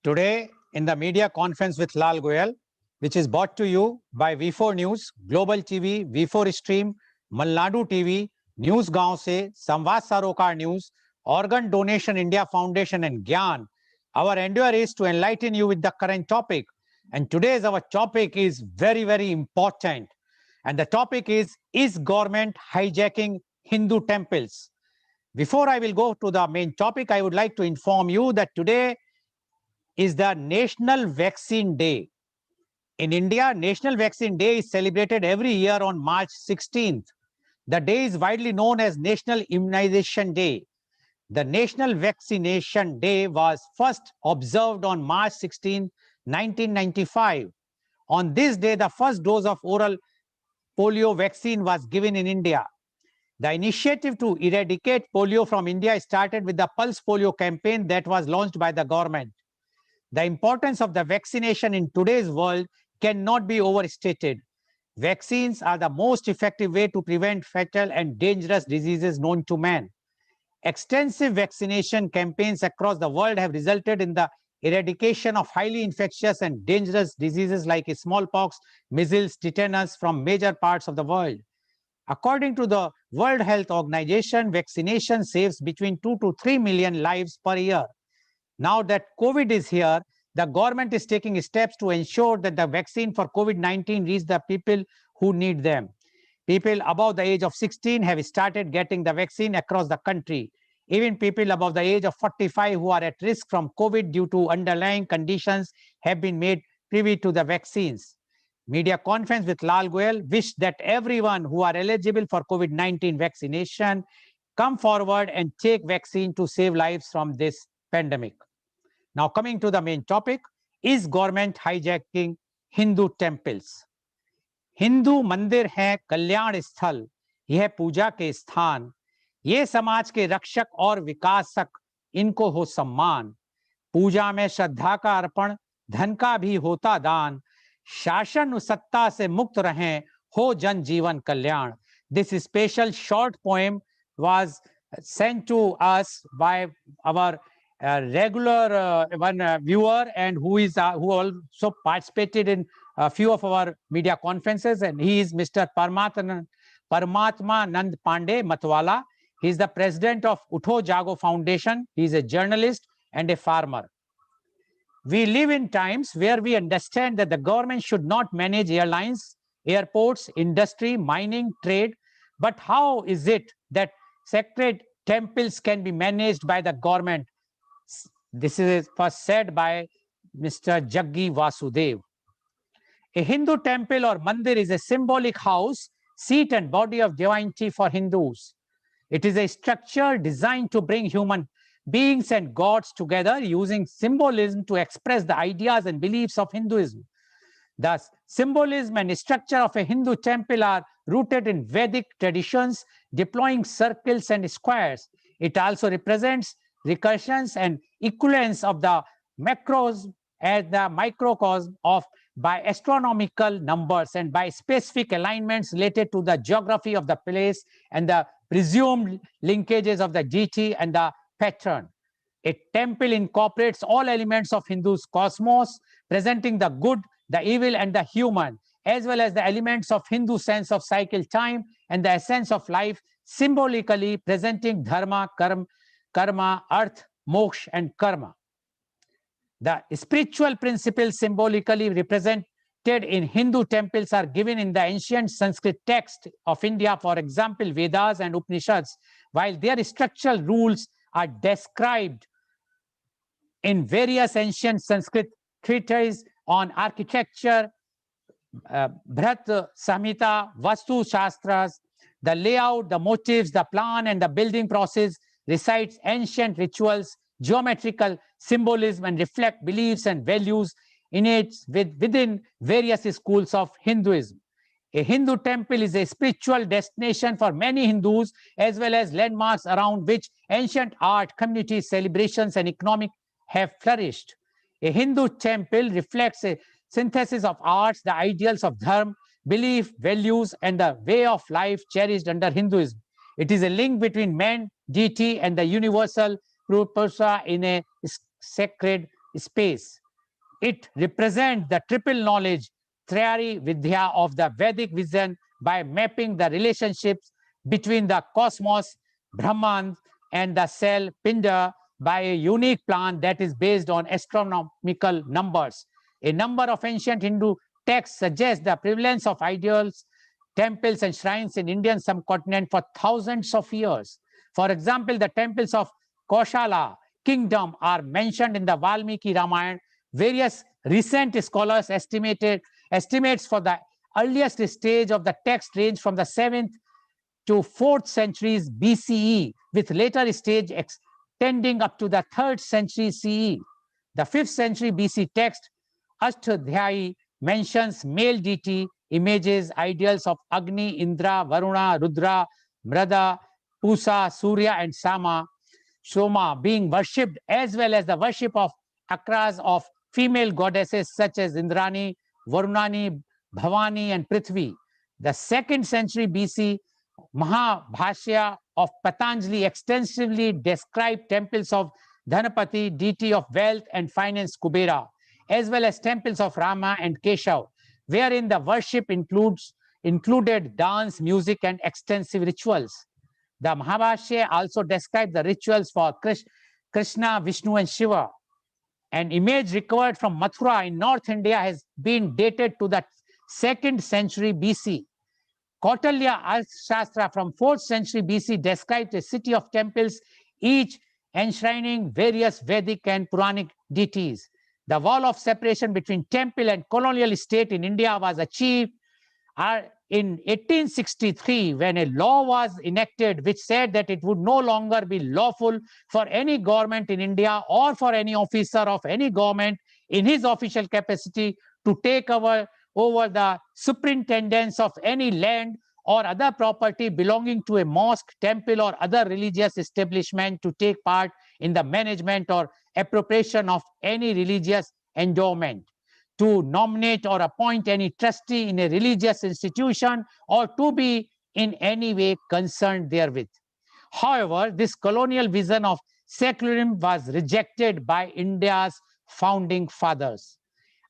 Today, in the media conference with Lal Goel, which is brought to you by V4 News, Global TV, V4 Stream, Malnadu TV, News Gaon Se, Samvad Sarokar News, Organ Donation India Foundation and Gyan. Our endeavor is to enlighten you with the current topic. And today's our topic is very, very important. And the topic is government hijacking Hindu temples? Before I will go to the main topic, I would like to inform you that today is the National Vaccine Day. In India, National Vaccine Day is celebrated every year on March 16th. The day is widely known as National Immunization Day. The National Vaccination Day was first observed on March 16, 1995. On this day, the first dose of oral polio vaccine was given in India. The initiative to eradicate polio from India started with the Pulse Polio campaign that was launched by the government. The importance of the vaccination in today's world cannot be overstated. Vaccines are the most effective way to prevent fatal and dangerous diseases known to man. Extensive vaccination campaigns across the world have resulted in the eradication of highly infectious and dangerous diseases like smallpox, measles, tetanus from major parts of the world. According to the World Health Organization, vaccination saves between 2 to 3 million lives per year. Now that COVID is here, the government is taking steps to ensure that the vaccine for COVID-19 reaches the people who need them. People above the age of 16 have started getting the vaccine across the country. Even people above the age of 45 who are at risk from COVID due to underlying conditions have been made privy to the vaccines. Media conference with Lal Goel wished that everyone who are eligible for COVID-19 vaccination come forward and take vaccine to save lives from this pandemic. Now coming to the main topic, is government hijacking Hindu temples? Hindu मंदिर हैं कल्याण स्थल, यह पूजा के स्थान, ये समाज के रक्षक और विकासक, इनको हो सम्मान, पूजा में श्रद्धा का अर्पण, धन का भी होता दान, शासन सत्ता से मुक्त रहें, हो जन जीवन कल्याण. This special short poem was sent to us by our regular viewer and who also participated in a few of our media conferences, and he is Mr. Paramatma Nand Pandey Matwala. He is the president of Utho Jago Foundation. He is a journalist and a farmer. We live in times where we understand that the government should not manage airlines, airports, industry, mining, trade. But how is it that sacred temples can be managed by the government? This is first said by Mr. Jaggi Vasudev. A Hindu temple or mandir is a symbolic house, seat and body of divinity for Hindus. It is a structure designed to bring human beings and gods together using symbolism to express the ideas and beliefs of Hinduism. Thus, symbolism and structure of a Hindu temple are rooted in Vedic traditions, deploying circles and squares. It also represents recursions and equivalence of the macros as the microcosm of by astronomical numbers and by specific alignments related to the geography of the place and the presumed linkages of the deity and the patron. A temple incorporates all elements of Hindu's cosmos, presenting the good, the evil, and the human, as well as the elements of Hindu sense of cycle time and the essence of life, symbolically presenting dharma, karma, earth, moksha, and karma. The spiritual principles symbolically represented in Hindu temples are given in the ancient Sanskrit text of India, for example, Vedas and Upanishads, while their structural rules are described in various ancient Sanskrit treatises on architecture, Bharat Samhita, Vastu Shastras. The layout, the motifs, the plan, and the building process recites ancient rituals, geometrical symbolism, and reflect beliefs and values innate within various schools of Hinduism. A Hindu temple is a spiritual destination for many Hindus, as well as landmarks around which ancient art, community celebrations, and economic have flourished. A Hindu temple reflects a synthesis of arts, the ideals of dharma, belief, values, and the way of life cherished under Hinduism. It is a link between man, deity, and the universal purpose in a sacred space. It represents the triple knowledge, Triyari Vidya of the Vedic vision by mapping the relationships between the cosmos, Brahman, and the cell, Pinda, by a unique plan that is based on astronomical numbers. A number of ancient Hindu texts suggest the prevalence of ideals, temples, and shrines in Indian subcontinent for thousands of years. For example, the temples of Koshala kingdom are mentioned in the Valmiki Ramayana. Various recent scholars estimates for the earliest stage of the text range from the 7th to 4th centuries BCE, with later stage extending up to the 3rd century CE. The 5th century BC text, Ashtadhyayi, mentions male deity images, ideals of Agni, Indra, Varuna, Rudra, Mrada, Pusa, Surya, and Soma being worshipped, as well as the worship of akras of female goddesses such as Indrani, Varunani, Bhavani, and Prithvi. The 2nd century BC Mahabhashya of Patanjali extensively described temples of Dhanapati, deity of wealth and finance Kubera, as well as temples of Rama and Keshav, wherein the worship included dance, music, and extensive rituals. The Mahabhashya also described the rituals for Krishna, Vishnu, and Shiva. An image recovered from Mathura in North India has been dated to the 2nd century BC. Kautilya Arthashastra from 4th century BC described a city of temples, each enshrining various Vedic and Puranic deities. The wall of separation between temple and colonial state in India was achieved in 1863, when a law was enacted which said that it would no longer be lawful for any government in India or for any officer of any government in his official capacity to take over the superintendence of any land or other property belonging to a mosque, temple, or other religious establishment, to take part in the management or appropriation of any religious endowment, to nominate or appoint any trustee in a religious institution, or to be in any way concerned therewith. However, this colonial vision of secularism was rejected by India's founding fathers.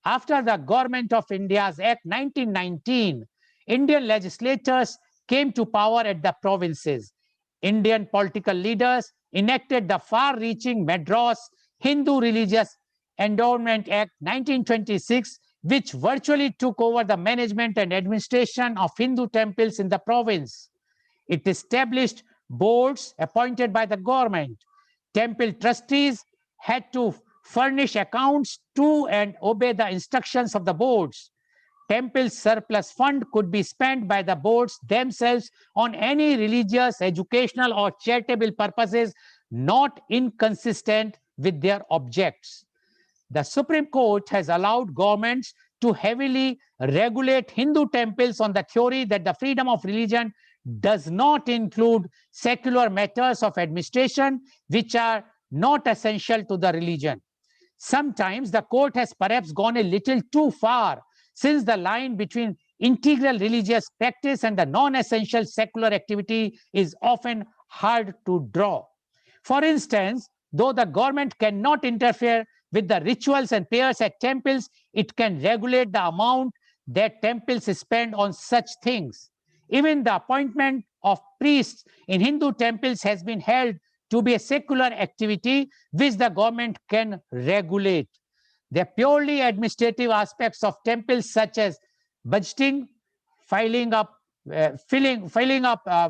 After the Government of India's Act 1919, Indian legislators came to power at the provinces. Indian political leaders enacted the far-reaching Madras Hindu Religious Endowment Act 1926, which virtually took over the management and administration of Hindu temples in the province. It established boards appointed by the government. Temple trustees had to furnish accounts to and obey the instructions of the boards. Temple surplus fund could be spent by the boards themselves on any religious, educational, or charitable purposes not inconsistent with their objects. The Supreme Court has allowed governments to heavily regulate Hindu temples on the theory that the freedom of religion does not include secular matters of administration which are not essential to the religion. Sometimes the court has perhaps gone a little too far, since the line between integral religious practice and the non-essential secular activity is often hard to draw. For instance, though the government cannot interfere with the rituals and prayers at temples, it can regulate the amount that temples spend on such things. Even the appointment of priests in Hindu temples has been held to be a secular activity which the government can regulate. The purely administrative aspects of temples, such as budgeting, filling up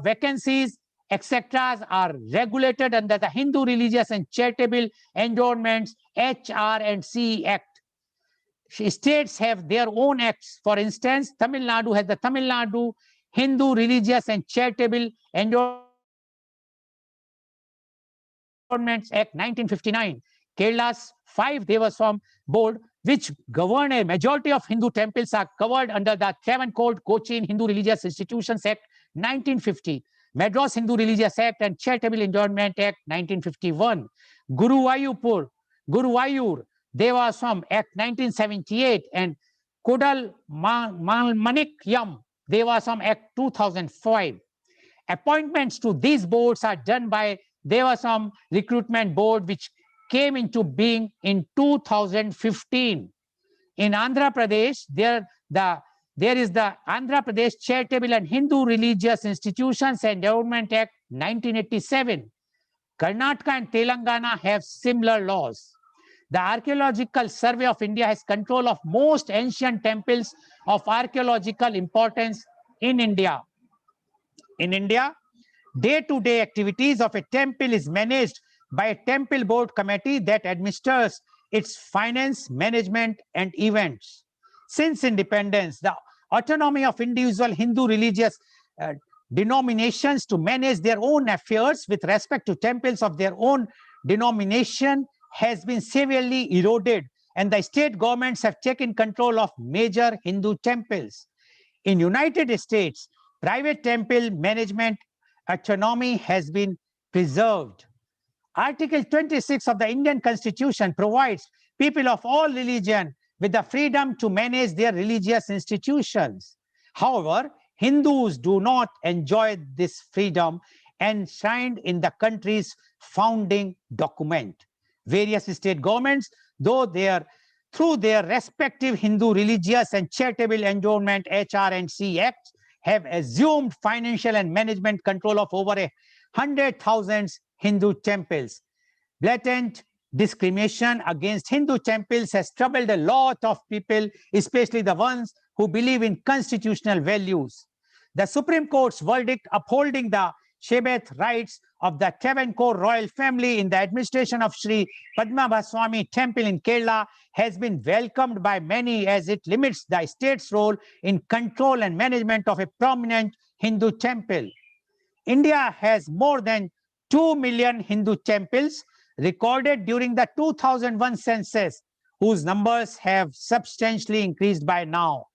vacancies, etc., are regulated under the Hindu Religious and Charitable Endowments HR and CE Act. States have their own acts. For instance, Tamil Nadu has the Tamil Nadu Hindu Religious and Charitable Endowments Act 1959. Kerala's 5 Devaswam Board, which govern a majority of Hindu temples, are covered under the Travancore Cochin Hindu Religious Institutions Act 1950, Madras Hindu Religious Act and Charitable Endowment Act 1951, Guruvayur Devaswam Act 1978, and Kodal Manikyam Devaswam Act 2005. Appointments to these boards are done by Devaswam Recruitment Board, which came into being in 2015. In Andhra Pradesh, there is the Andhra Pradesh Charitable and Hindu Religious Institutions and Endowment Act 1987. Karnataka and Telangana have similar laws. The Archaeological Survey of India has control of most ancient temples of archaeological importance in India. In India, day-to-day activities of a temple is managed by a temple board committee that administers its finance, management, and events. Since independence, the autonomy of individual Hindu religious denominations to manage their own affairs with respect to temples of their own denomination has been severely eroded, and the state governments have taken control of major Hindu temples. In United States, private temple management autonomy has been preserved. Article 26 of the Indian Constitution provides people of all religion with the freedom to manage their religious institutions. However, Hindus do not enjoy this freedom enshrined in the country's founding document. Various state governments, through their respective Hindu Religious and Charitable Endowment HR&C Acts, have assumed financial and management control of over 100,000 Hindu temples. Blatant discrimination against Hindu temples has troubled a lot of people, especially the ones who believe in constitutional values. The Supreme Court's verdict upholding the Shabbat rights of the Travancore royal family in the administration of Sri Padmabhaswamy Temple in Kerala has been welcomed by many, as it limits the state's role in control and management of a prominent Hindu temple. India has more than 2 million Hindu temples recorded during the 2001 census, whose numbers have substantially increased by now.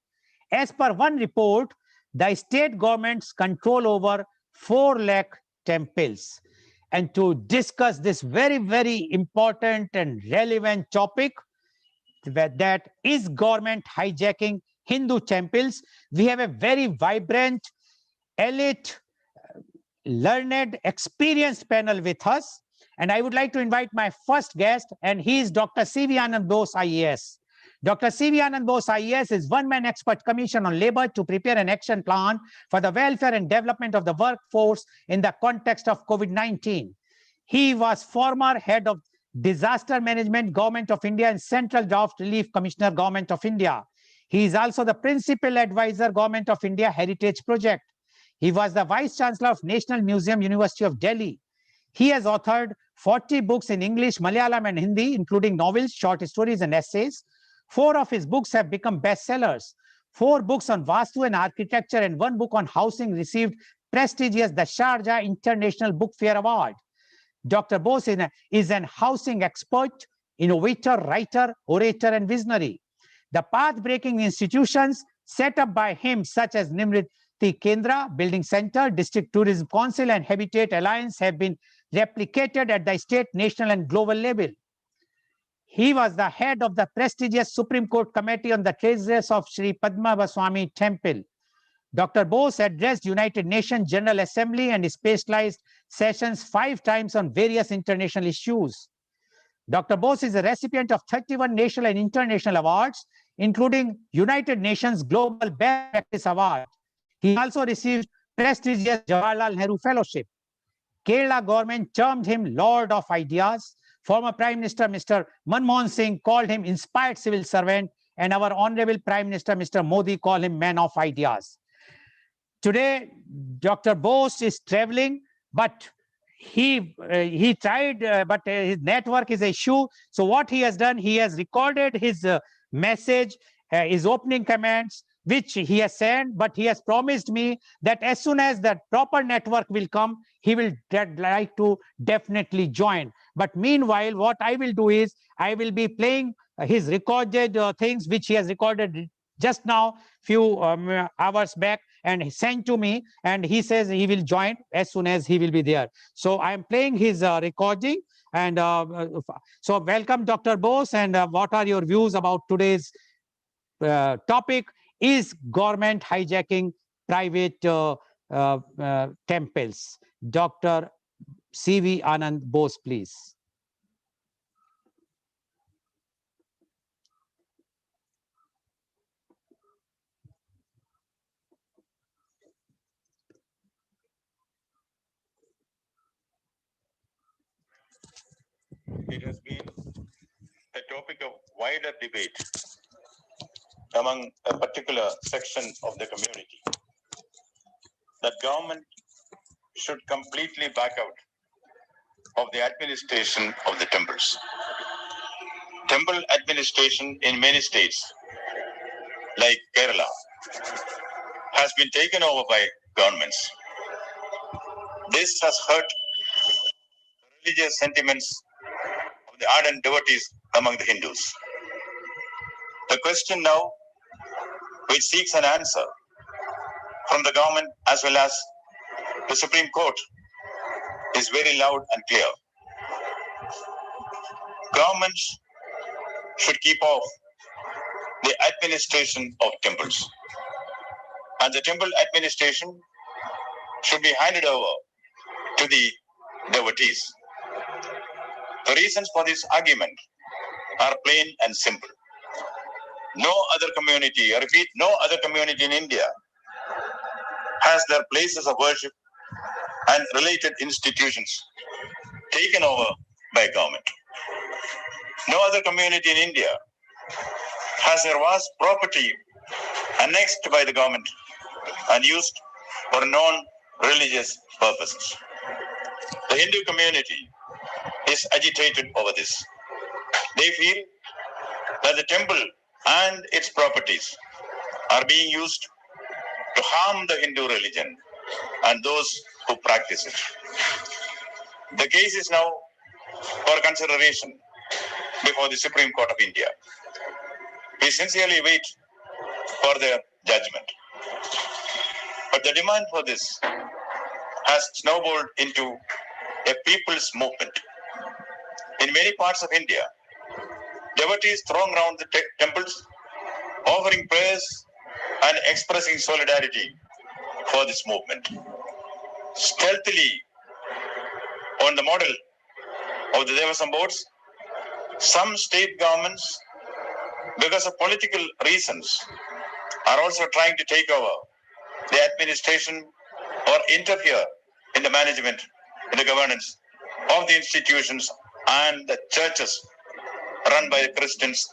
As per one report, the state governments control over 4 lakh temples. And to discuss this very, very important and relevant topic, that is government hijacking Hindu temples, we have a very vibrant, elite, learned, experienced panel with us. And I would like to invite my first guest, and he is Dr. C.V. Anand Bose, IAS. Dr. C.V. Anand Bose, IAS, is one-man expert commission on labor to prepare an action plan for the welfare and development of the workforce in the context of COVID-19. He was former head of Disaster Management, Government of India, and Central Drought Relief Commissioner, Government of India. He is also the principal advisor, Government of India Heritage Project. He was the Vice Chancellor of National Museum, University of Delhi. He has authored 40 books in English, Malayalam, and Hindi, including novels, short stories, and essays. 4 of his books have become bestsellers. 4 books on Vastu and architecture and 1 book on housing received prestigious the Sharjah International Book Fair Award. Dr. Bose is an housing expert, innovator, writer, orator, and visionary. The path-breaking institutions set up by him, such as Nimriti Kendra, Building Center, District Tourism Council, and Habitat Alliance, have been replicated at the state, national, and global level. He was the head of the prestigious Supreme Court Committee on the Treasures of Sri Padmabhaswamy Temple. Dr. Bose addressed United Nations General Assembly and specialized sessions 5 times on various international issues. Dr. Bose is a recipient of 31 national and international awards, including United Nations Global Best Practice Award. He also received prestigious Jawaharlal Nehru Fellowship. Kerala government termed him Lord of Ideas. Former Prime Minister Mr. Manmohan Singh called him inspired civil servant, and our Honorable Prime Minister Mr. Modi called him man of ideas. Today, Dr. Bose is traveling, but he tried, but his network is an issue. So what he has done, he has recorded his message, his opening comments, which he has sent, but he has promised me that as soon as the proper network will come, he will like to definitely join. But meanwhile, what I will do is I will be playing his recorded things, which he has recorded just now, few hours back, and he sent to me, and he says he will join as soon as he will be there. So I am playing his recording, and so welcome, Dr. Bose, and what are your views about today's topic? Is government hijacking private temples? Dr. C.V. Anand Bose, please. it has been a topic of wider debate among a particular section of the community that government should completely back out of the administration of the temples. Temple administration in many states, like Kerala, has been taken over by governments. This has hurt religious sentiments of the ardent devotees among the Hindus. The question now, which seeks an answer from the government as well as the Supreme Court, is very loud and clear. Governments should keep off the administration of temples, and the temple administration should be handed over to the devotees. The reasons for this argument are plain and simple. No other community, I repeat, no other community in India has their places of worship and related institutions taken over by government. No other community in India has their vast property annexed by the government and used for non-religious purposes. The Hindu community is agitated over this. They feel that the temple and its properties are being used to harm the Hindu religion and those who practice it. The case is now for consideration before the Supreme Court of India. We sincerely wait for their judgment. But the demand for this has snowballed into a people's movement. In many parts of India, devotees throng around the temples, offering prayers and expressing solidarity for this movement. Stealthily, on the model of the Devasam boards, some state governments, because of political reasons, are also trying to take over the administration or interfere in the management, in the governance of the institutions and the churches run by the Christians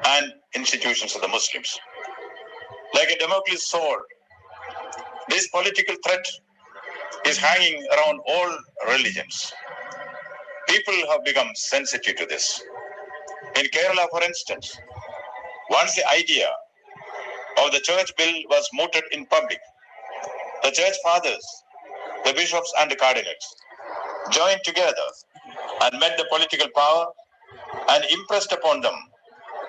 and institutions of the Muslims. Like a Damocles sword, this political threat is hanging around all religions. People have become sensitive to this. In Kerala, for instance, once the idea of the church bill was mooted in public, the church fathers, the bishops and the cardinals joined together and met the political power and impressed upon them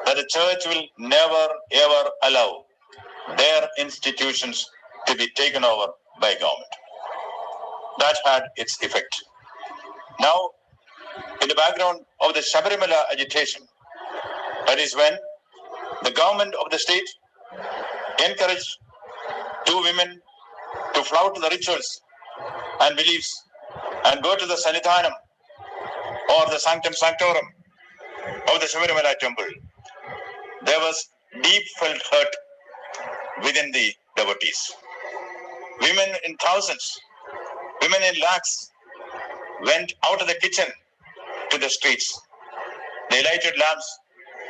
that the church will never ever allow their institutions to be taken over by government. That had its effect. Now, in the background of the Sabarimala agitation, that is when the government of the state encouraged two women to flout the rituals and beliefs and go to the Sanithanam or the Sanctum Sanctorum of the Sabarimala temple. There was deep felt hurt within the devotees. Women in thousands, women in lakhs went out of the kitchen to the streets. They lighted lamps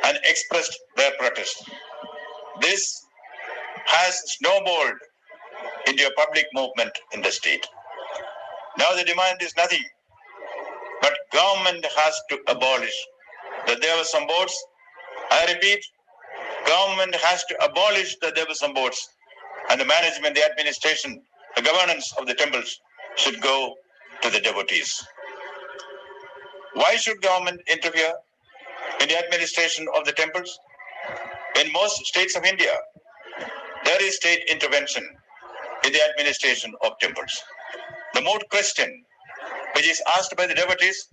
and expressed their protest. This has snowballed into a public movement in the state. Now the demand is nothing, but government has to abolish the Devasam boards. I repeat, government has to abolish the Devasam boards, and the management, the administration, the governance of the temples should go to the devotees. Why should government interfere in the administration of the temples? In most states of India, there is state intervention in the administration of temples. The moot question which is asked by the devotees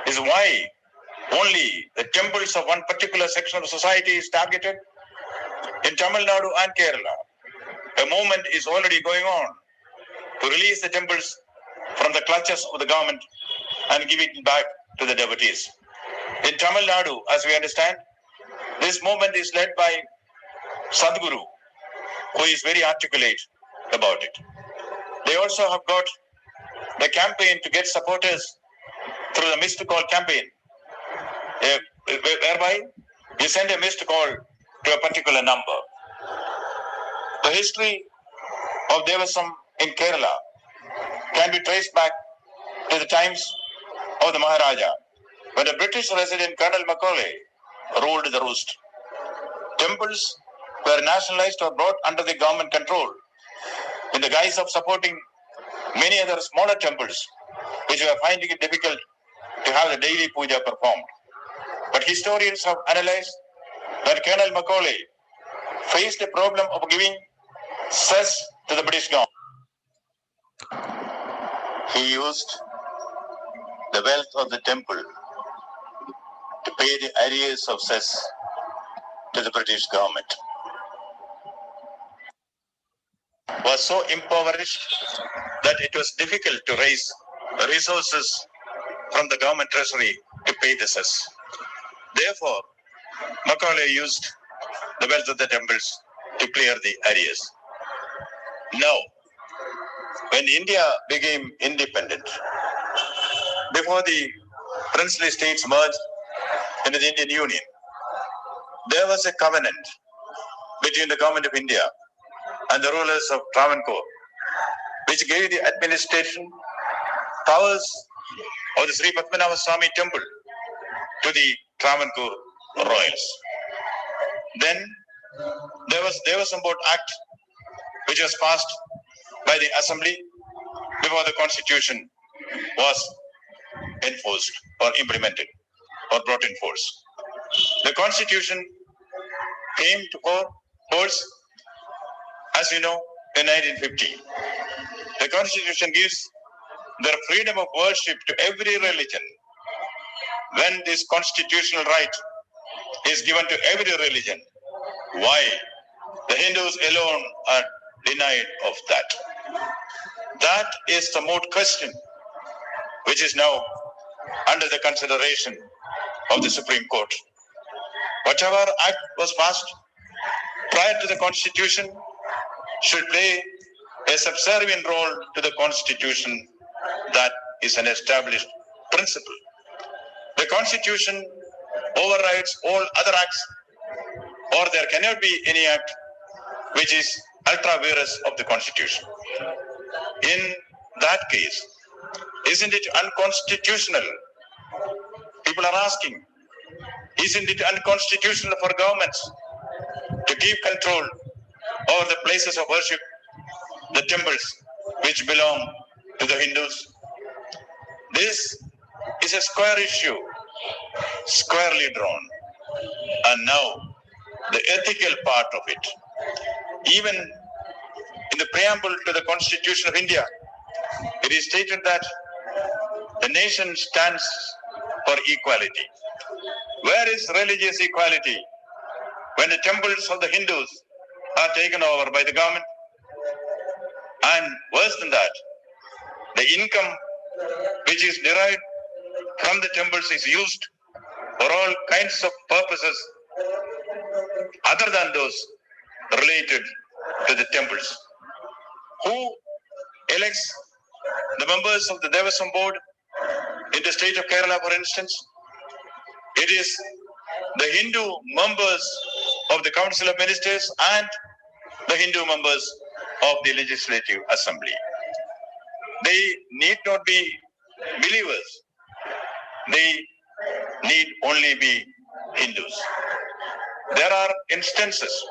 is why only the temples of one particular section of society is targeted. In Tamil Nadu and Kerala, a movement is already going on to release the temples from the clutches of the government and give it back to the devotees. In Tamil Nadu, as we understand, this movement is led by Sadhguru, who is very articulate about it. They also have got the campaign to get supporters through the Missed Call campaign whereby you send a missed call to a particular number. The history of Devasam in Kerala can be traced back to the times of the Maharaja, when a British resident, Colonel Macaulay, ruled the roost. Temples were nationalized or brought under the government control in the guise of supporting many other smaller temples, which were finding it difficult to have the daily puja performed. But historians have analyzed that Colonel Macaulay faced a problem of giving cess to the British government. He used the wealth of the temple to pay the arrears of cess to the British government. Was so impoverished that it was difficult to raise resources from the government treasury to pay the cess. Therefore, Macaulay used the wealth of the temples to clear the arrears. Now, when India became independent, before the princely states merged into the Indian Union, there was a covenant between the government of India and the rulers of Travancore, which gave the administration powers of the Sri Padmanabha Swami temple to the Travancore royals. Then there was Devasam Board Act, which was passed by the assembly before the constitution was enforced or implemented or brought in force. The constitution came to force, as you know, in 1950. The constitution gives the freedom of worship to every religion. When this constitutional right is given to every religion, why the Hindus alone are denied of that? That is the moot question which is now under the consideration of the Supreme Court. Whatever act was passed prior to the constitution should play a subservient role to the constitution. That is an established principle. The constitution overrides all other acts, or there cannot be any act which is ultra vires of the constitution. In that case, isn't it unconstitutional? People are asking, isn't it unconstitutional for governments to keep control over the places of worship, the temples which belong to the Hindus? This is a square issue, squarely drawn. And now, the ethical part of it. Even in the preamble to the Constitution of India, it is stated that the nation stands for equality. Where is religious equality when the temples of the Hindus are taken over by the government? And worse than that, the income which is derived from the temples is used for all kinds of purposes other than those related to the temples. Who elects the members of the Devasam board in the state of Kerala, for instance? It is the Hindu members of the Council of Ministers and the Hindu members of the Legislative Assembly. They need not be believers. They need only be Hindus. There are instances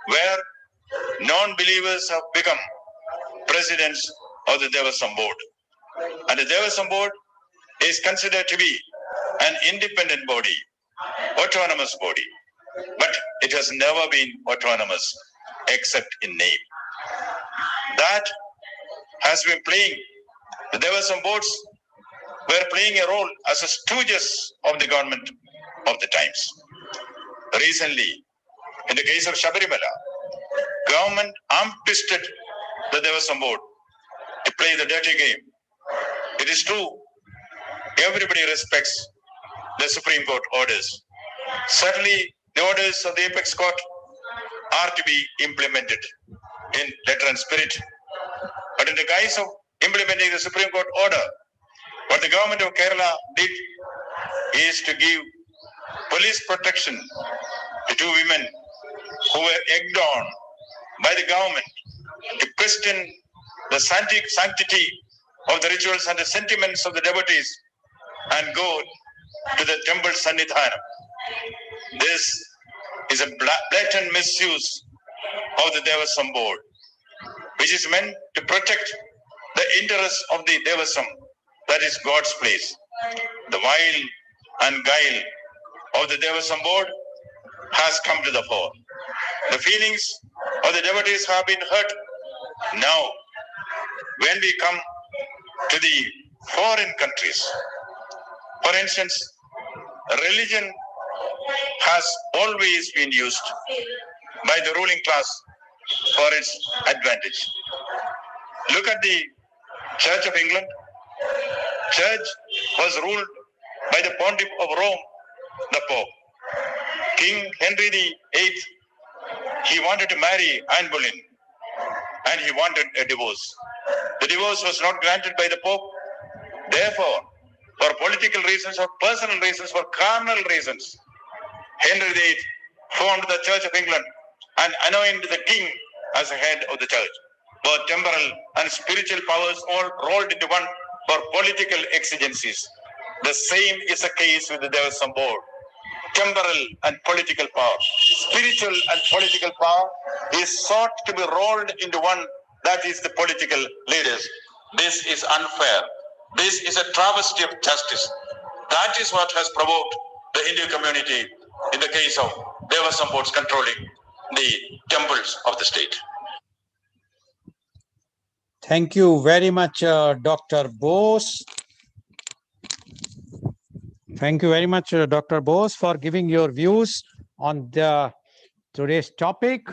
where non-believers have become presidents of the Devasam board. And the Devasam board is considered to be an independent body, autonomous body. But it has never been autonomous except in name. That has been playing, the Devasam boards were playing a role as a stooges of the government of the times. Recently, in the case of Shabarimala, government arm-twisted the Devasam board to play the dirty game. It is true, everybody respects the Supreme Court orders. Certainly, the orders of the apex court are to be implemented in letter and spirit. But in the guise of implementing the Supreme Court order, what the government of Kerala did is to give police protection to two women who were egged on by the government to question the sanctity of the rituals and the sentiments of the devotees and go to the temple Sannidhanam. This is a blatant misuse of the Devasam board, which is meant to protect the interests of the Devasam, that is God's place. The wile and guile of the Devasam board has come to the fore. The feelings of the devotees have been hurt. Now, when we come to the foreign countries, for instance, religion has always been used by the ruling class for its advantage. Look at the Church of England. Church was ruled by the Pontiff of Rome, the Pope. King Henry VIII, he wanted to marry Anne Boleyn and he wanted a divorce. The divorce was not granted by the Pope. Therefore, for political reasons or personal reasons, for carnal reasons, Henry VIII formed the Church of England and anointed the king as the head of the church. Both temporal and spiritual powers all rolled into one for political exigencies. The same is the case with the Devasam board. Temporal and political power, spiritual and political power is sought to be rolled into one, that is the political leaders. This is unfair. This is a travesty of justice. That is what has provoked the Hindu community in the case of Devasam boards controlling the temples of the state. Thank you very much, Dr. Bose. Thank you very much, Dr. Bose, for giving your views on today's topic,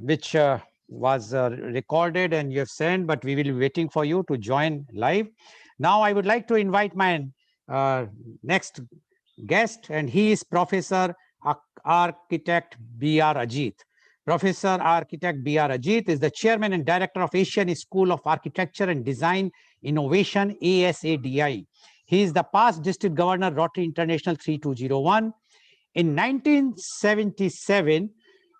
which was recorded and you have sent, but we will be waiting for you to join live. Now, I would like to invite my next guest, and he is Professor Architect B.R. Ajit. Professor Architect B.R. Ajit is the Chairman and Director of Asian School of Architecture and Design Innovation, ASADI. He is the past District Governor, Rotary International 3201. In 1977,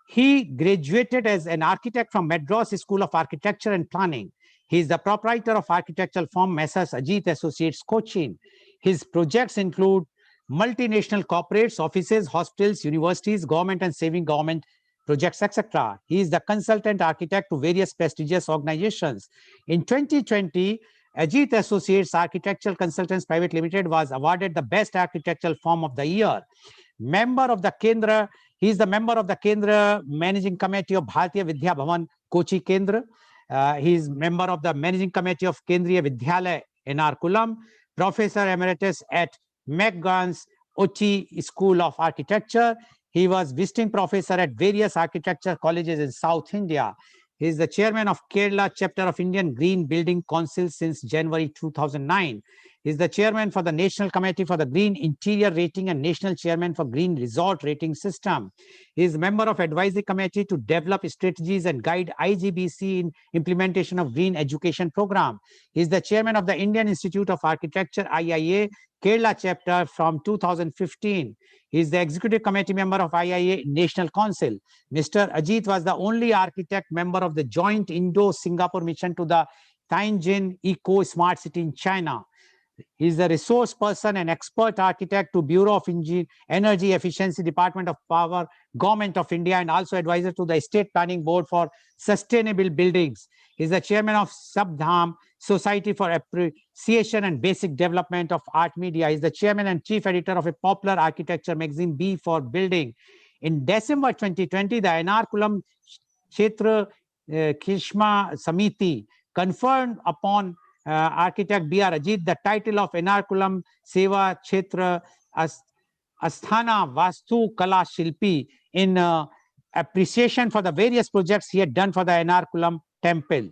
he graduated as an architect from Madras School of Architecture and Planning. He is the proprietor of architectural firm Messrs. Ajit Associates, Cochin. His projects include multinational corporates, offices, hospitals, universities, government and saving government projects, etc. He is the consultant architect to various prestigious organizations. In 2020, Ajit Associates Architectural Consultants Private Limited was awarded the Best Architectural Firm of the Year. Member of the Kendra, he is the member of the Kendra Managing Committee of Bharatiya Vidya Bhavan, Kochi Kendra. He is member of the Managing Committee of Kendriya Vidyalaya, Ernakulam, Professor Emeritus at McGann's Uchi School of Architecture. He was visiting professor at various architecture colleges in South India. He is the chairman of Kerala chapter of Indian Green Building Council since January 2009. He is the chairman for the National Committee for the Green Interior Rating and national chairman for Green Resort Rating System. He is member of advisory committee to develop strategies and guide IGBC in implementation of green education program. He is the chairman of the Indian Institute of Architecture, IIA, Kerala chapter from 2015. He is the executive committee member of IIA National Council. Mr. Ajit was the only architect member of the joint Indo-Singapore mission to the Tianjin Eco Smart City in China. He is the resource person and expert architect to Bureau of Energy Efficiency Department of Power, Government of India, and also advisor to the State Planning Board for Sustainable Buildings. He is the chairman of Sabdham Society for Appreciation and Basic Development of Art Media. He is the chairman and chief editor of a popular architecture magazine, B for Building. In December 2020, the Ernakulam Kshetra Kishma Samiti conferred upon architect B.R. Ajit the title of Ernakulam Seva Kshetra Asthana Vastu Kala Shilpi in appreciation for the various projects he had done for the Ernakulam temple.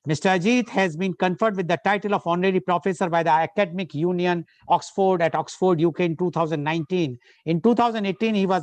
Mr. Ajit has been conferred with the title of Honorary Professor by the Academic Union Oxford at Oxford, UK in 2019. In 2018, he was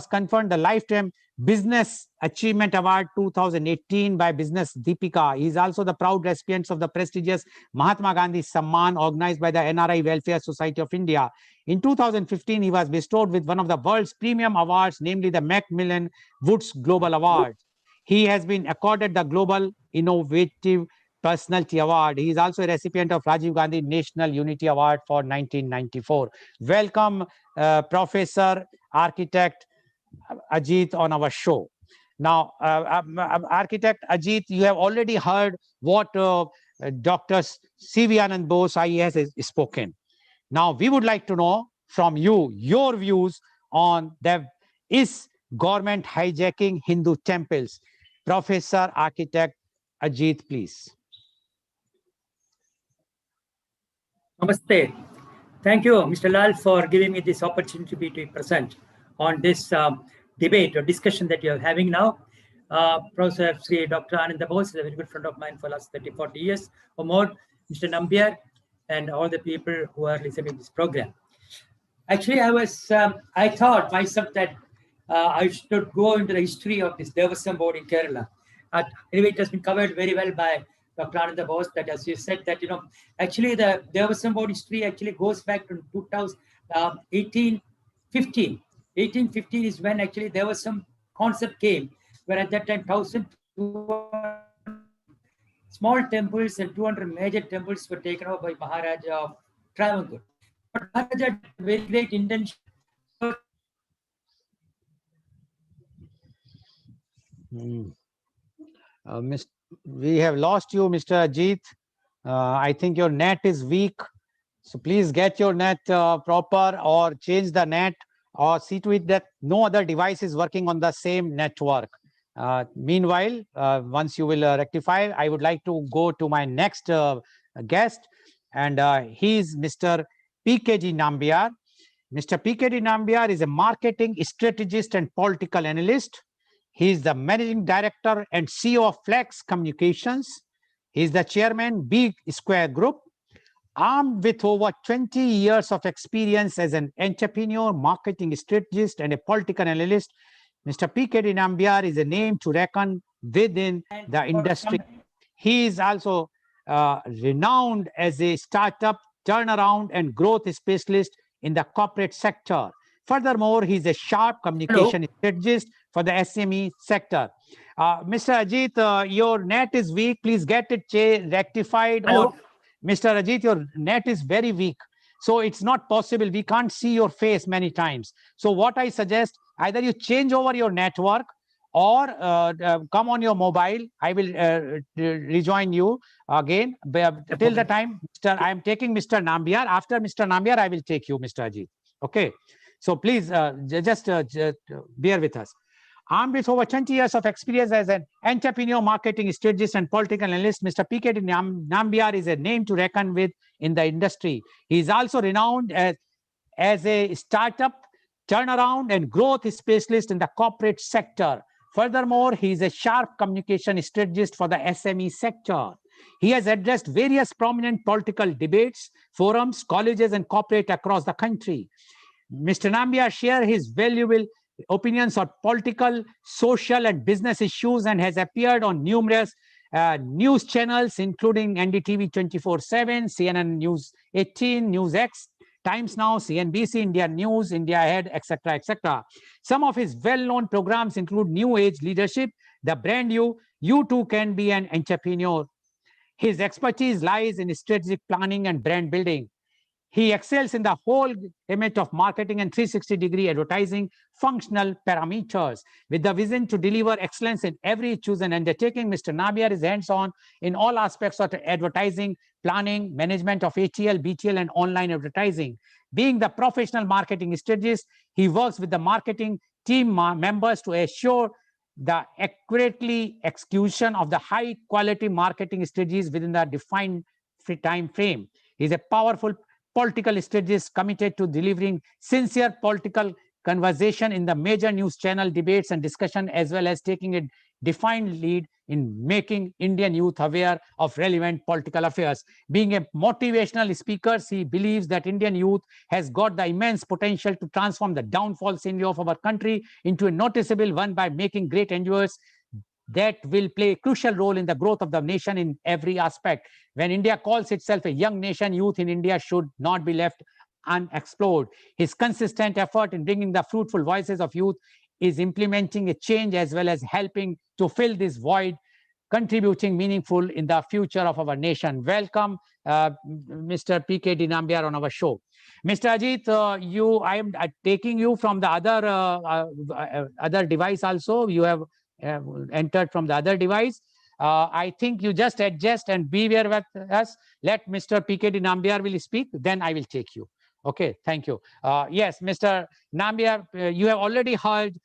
conferred the Lifetime Business Achievement Award 2018 by Business Deepika. He is also the proud recipient of the prestigious Mahatma Gandhi Samman organized by the NRI Welfare Society of India. In 2015, he was bestowed with one of the world's premium awards, namely the Macmillan Woods Global Award. He has been accorded the Global Innovative Personality Award. He is also a recipient of Rajiv Gandhi National Unity Award for 1994. Welcome, Professor Architect Ajit on our show. Now, Architect Ajit, you have already heard what Dr. C.V. Anand Bose, IAS, has spoken. Now, we would like to know from you your views on is government hijacking Hindu temples. Professor Architect Ajit, please. Namaste. Thank you, Mr. Lal, for giving me this opportunity to be present on this debate or discussion that you're having now. Professor Sri Dr. Ananda Bose is a very good friend of mine for the last 30, 40 years or more, Mr. Nambiar, and all the people who are listening to this program. Actually, I thought myself that I should go into the history of this Devasam board in Kerala. Anyway, it has been covered very well by Dr. Ananda Bose, that as you said that, actually the Devasam board history actually goes back to 1815. 1815 is when actually there was some concept came, where at that time 1,200 small temples and 200 major temples were taken over by Maharaja of Travancore. But Maharaja had very great intention. We have lost you, Mr. Ajit. I think your net is weak. So please get your net proper, or change the net, or see to it that no other device is working on the same network. Meanwhile, once you will rectify, I would like to go to my next guest, and he is Mr. P.K.D. Nambiar. Mr. P.K.D. Nambiar is a marketing strategist and political analyst. He is the managing director and CEO of Flex Communications. He is the chairman, B Square Group. Armed with over 20 years of experience as an entrepreneur, marketing strategist, and a political analyst, Mr. P.K.D. Nambiar is a name to reckon within the industry. He is also renowned as a startup turnaround and growth specialist in the corporate sector. Furthermore, he is a sharp communication strategist for the SME sector. Mr. Ajit, your net is weak. Please get it rectified. Hello. Or Mr. Ajit, your net is very weak. So it's not possible. We can't see your face many times. So what I suggest, either you change over your network, or come on your mobile. I will rejoin you again. Till the time, I am taking Mr. Nambiar. After Mr. Nambiar, I will take you, Mr. Ajit. Okay. So please just bear with us. Armed with over 20 years of experience as an entrepreneur, marketing strategist, and political analyst, Mr. P.K.D. Nambiar is a name to reckon with in the industry. He is also renowned as a startup turnaround and growth specialist in the corporate sector. Furthermore, he is a sharp communication strategist for the SME sector. He has addressed various prominent political debates, forums, colleges, and corporate across the country. Mr. Nambiar shares his valuable opinions on political, social, and business issues, and has appeared on numerous news channels, including NDTV 24/7, CNN News 18, News X, Times Now, CNBC, India News, India Ahead, etc., etc. Some of his well-known programs include New Age Leadership, The Brand You Too Can Be an Entrepreneur. His expertise lies in strategic planning and brand building. He excels in the whole gamut of marketing and 360-degree advertising functional parameters. With the vision to deliver excellence in every chosen undertaking, Mr. Nambiar is hands-on in all aspects of advertising, planning, management of ATL, BTL, and online advertising. Being the professional marketing strategist, he works with the marketing team members to assure the accurately execution of the high-quality marketing strategies within the defined time frame. He is a powerful political strategist committed to delivering sincere political conversation in the major news channel debates and discussion, as well as taking a defined lead in making Indian youth aware of relevant political affairs. Being a motivational speaker, he believes that Indian youth has got the immense potential to transform the downfall scenario of our country into a noticeable one by making great endeavors that will play a crucial role in the growth of the nation in every aspect. When India calls itself a young nation, youth in India should not be left unexplored. His consistent effort in bringing the fruitful voices of youth is implementing a change as well as helping to fill this void, contributing meaningful in the future of our nation. Welcome, Mr. P.K. Dinambiar on our show. Mr. Ajit, I am taking you from the other device also. You have entered from the other device. I think you just adjust and be there with us. Let Mr. P.K. Dinambiar will speak, then I will take you. Okay, thank you. Yes, Mr. Nambiar, you have already heard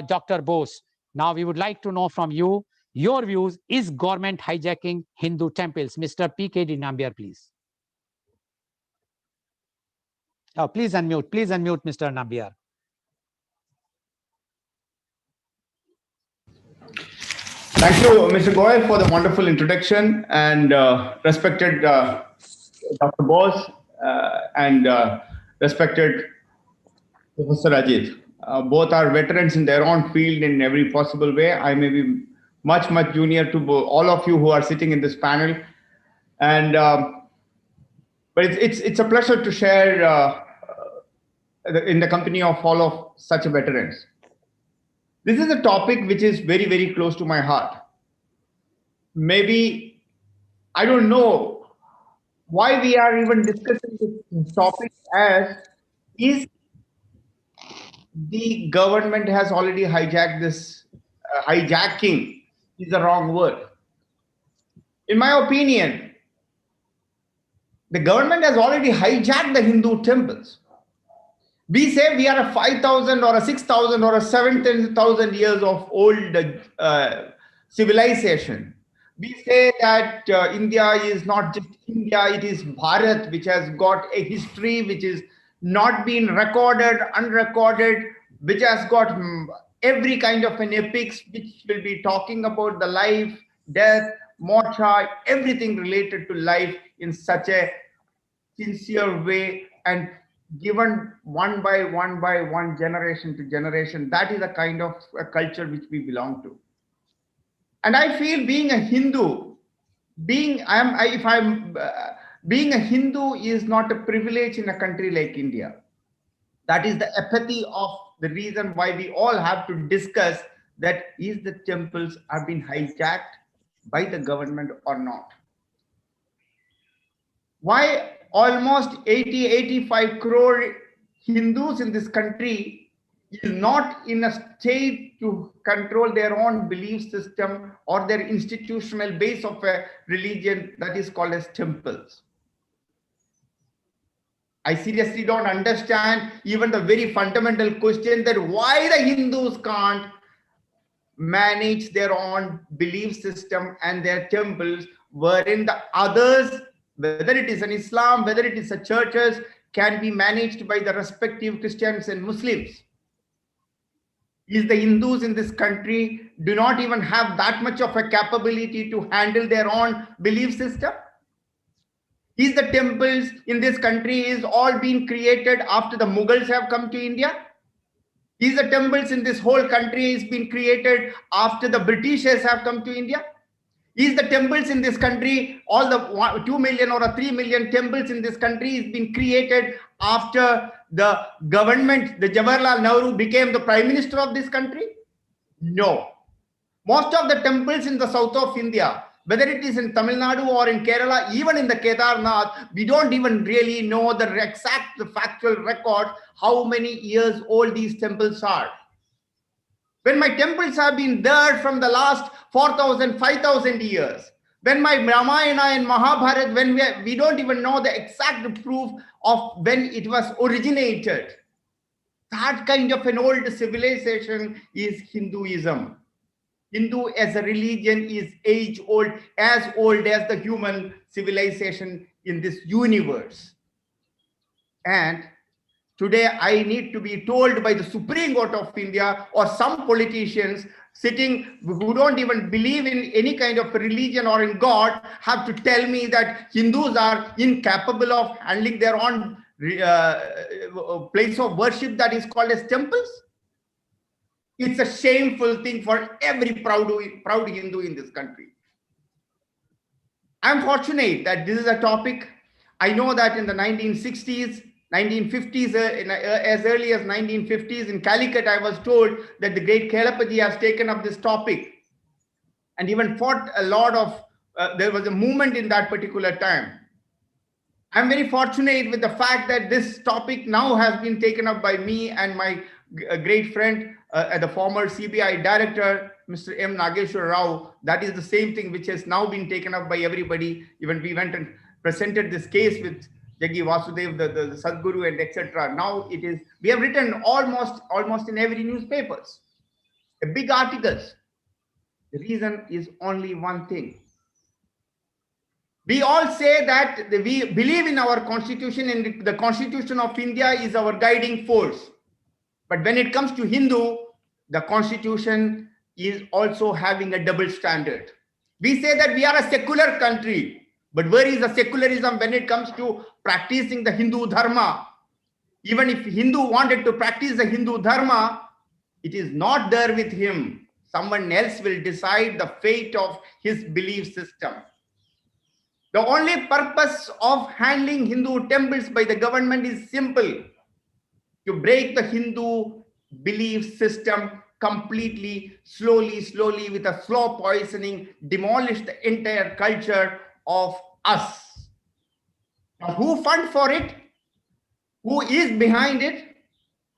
Dr. Bose. Now we would like to know from you your views. Is government hijacking Hindu temples? Mr. P.K. Dinambiar, please. Please unmute, Mr. Nambiar. Thank you, Mr. Goel, for the wonderful introduction, and respected Dr. Bose and respected Professor Ajit. Both are veterans in their own field in every possible way. I may be much junior to all of you who are sitting in this panel, and but it's a pleasure to share in the company of all of such veterans. This is a topic which is very close to my heart. Maybe I don't know why we are even discussing this topic, as is the government has already hijacked this. Hijacking is the wrong word. In my opinion, the government has already hijacked the Hindu temples. We say we are a 5,000 or a 6,000 or a 7,000 years of old civilization. We say that India is not just India, it is Bharat, which has got a history which is not been recorded, unrecorded, which has got every kind of an epics, which will be talking about the life, death, moksha, everything related to life in such a sincere way, and given one by one, generation to generation. That is a kind of a culture which we belong to. And I feel being a Hindu, being a Hindu is not a privilege in a country like India. That is the apathy of the reason why we all have to discuss that is the temples have been hijacked by the government or not. Why almost 85 crore Hindus in this country is not in a state to control their own belief system or their institutional base of a religion that is called as temples. I seriously don't understand even the very fundamental question that why the Hindus can't manage their own belief system and their temples, wherein the others, whether it is an Islam, whether it is a churches, can be managed by the respective Christians and Muslims. Is the Hindus in this country do not even have that much of a capability to handle their own belief system? Is the temples in this country is all being created after the Mughals have come to India? Is the temples in this whole country is been created after the Britishers have come to India? Is the temples in this country, all the 2 million or 3 million temples in this country is been created after the government, the Jawaharlal Nehru became the prime minister of this country? No. Most of the temples in the south of India, whether it is in Tamil Nadu or in Kerala, even in the Kedarnath, we don't even really know the exact, the factual record, how many years old these temples are. When my temples have been there from the last 4,000, 5,000 years, when my Ramayana and Mahabharata, when we don't even know the exact proof of when it was originated. That kind of an old civilization is Hinduism. Hindu as a religion is age old as the human civilization in this universe. And Today, I need to be told by the Supreme Court of India or some politicians sitting who don't even believe in any kind of religion or in God have to tell me that Hindus are incapable of handling their own place of worship that is called as temples. It's a shameful thing for every proud Hindu in this country. I'm fortunate that this is a topic. I know that in the 1960s, 1950s, as early as 1950s in Calicut, I was told that the great Kelapati has taken up this topic and even fought a lot of, there was a movement in that particular time. I'm very fortunate with the fact that this topic now has been taken up by me and my great friend, the former CBI director, Mr. M. Nageshwar Rao. That is the same thing which has now been taken up by everybody. Even we went and presented this case with Jaggi Vasudev, the Sadguru, and etc. Now it is, we have written almost in every newspapers, big articles. The reason is only one thing. We all say that we believe in our constitution and the Constitution of India is our guiding force. But when it comes to Hindu, the constitution is also having a double standard. We say that we are a secular country, but where is the secularism when it comes to practicing the Hindu dharma? Even if Hindu wanted to practice the Hindu dharma, it is not there with him. Someone else will decide the fate of his belief system. The only purpose of handling Hindu temples by the government is simple: to break the Hindu belief system completely, slowly, with a slow poisoning, demolish the entire culture of us. Now, who fund for it? Who is behind it?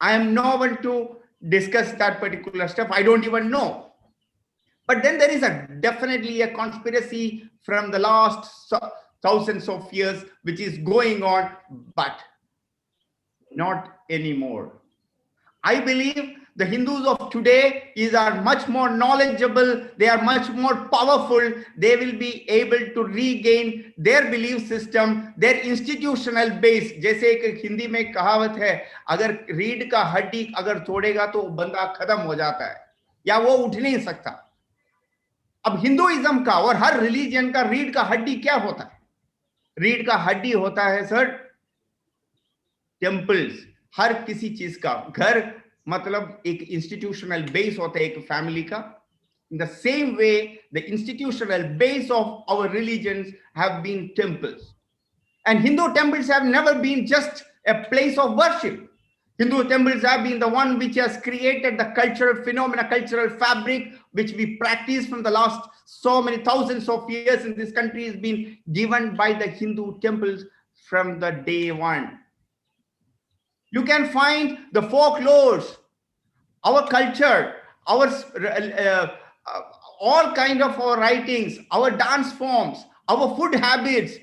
I am no one to discuss that particular stuff. I don't even know. But then there is definitely a conspiracy from the last thousands of years which is going on, but not anymore. I believe the Hindus of today are much more knowledgeable. They are much more powerful. They will be able to regain their belief system, their institutional base. जैसे एक हिंदी में कहावत है, अगर रीढ़ का हड्डी अगर तोड़ेगा तो बंदा खत्म हो जाता है या वो उठ नहीं सकता. अब हिंदुइज्म का और हर रिलीजन का रीढ़ का हड्डी क्या होता है? रीढ़ का हड्डी होता है सर टेम्पल्स. हर किसी चीज का घर मतलब एक इंस्टीट्यूशनल बेस होता है एक फैमिली का. In the same way, the institutional base of our religions have been temples. And Hindu temples have never been just a place of worship. Hindu temples have been the one which has created the cultural phenomena, cultural fabric, which we practice from the last so many thousands of years in this country has been given by the Hindu temples from the day one. You can find the folklores, our culture, our all kind of our writings, our dance forms, our food habits.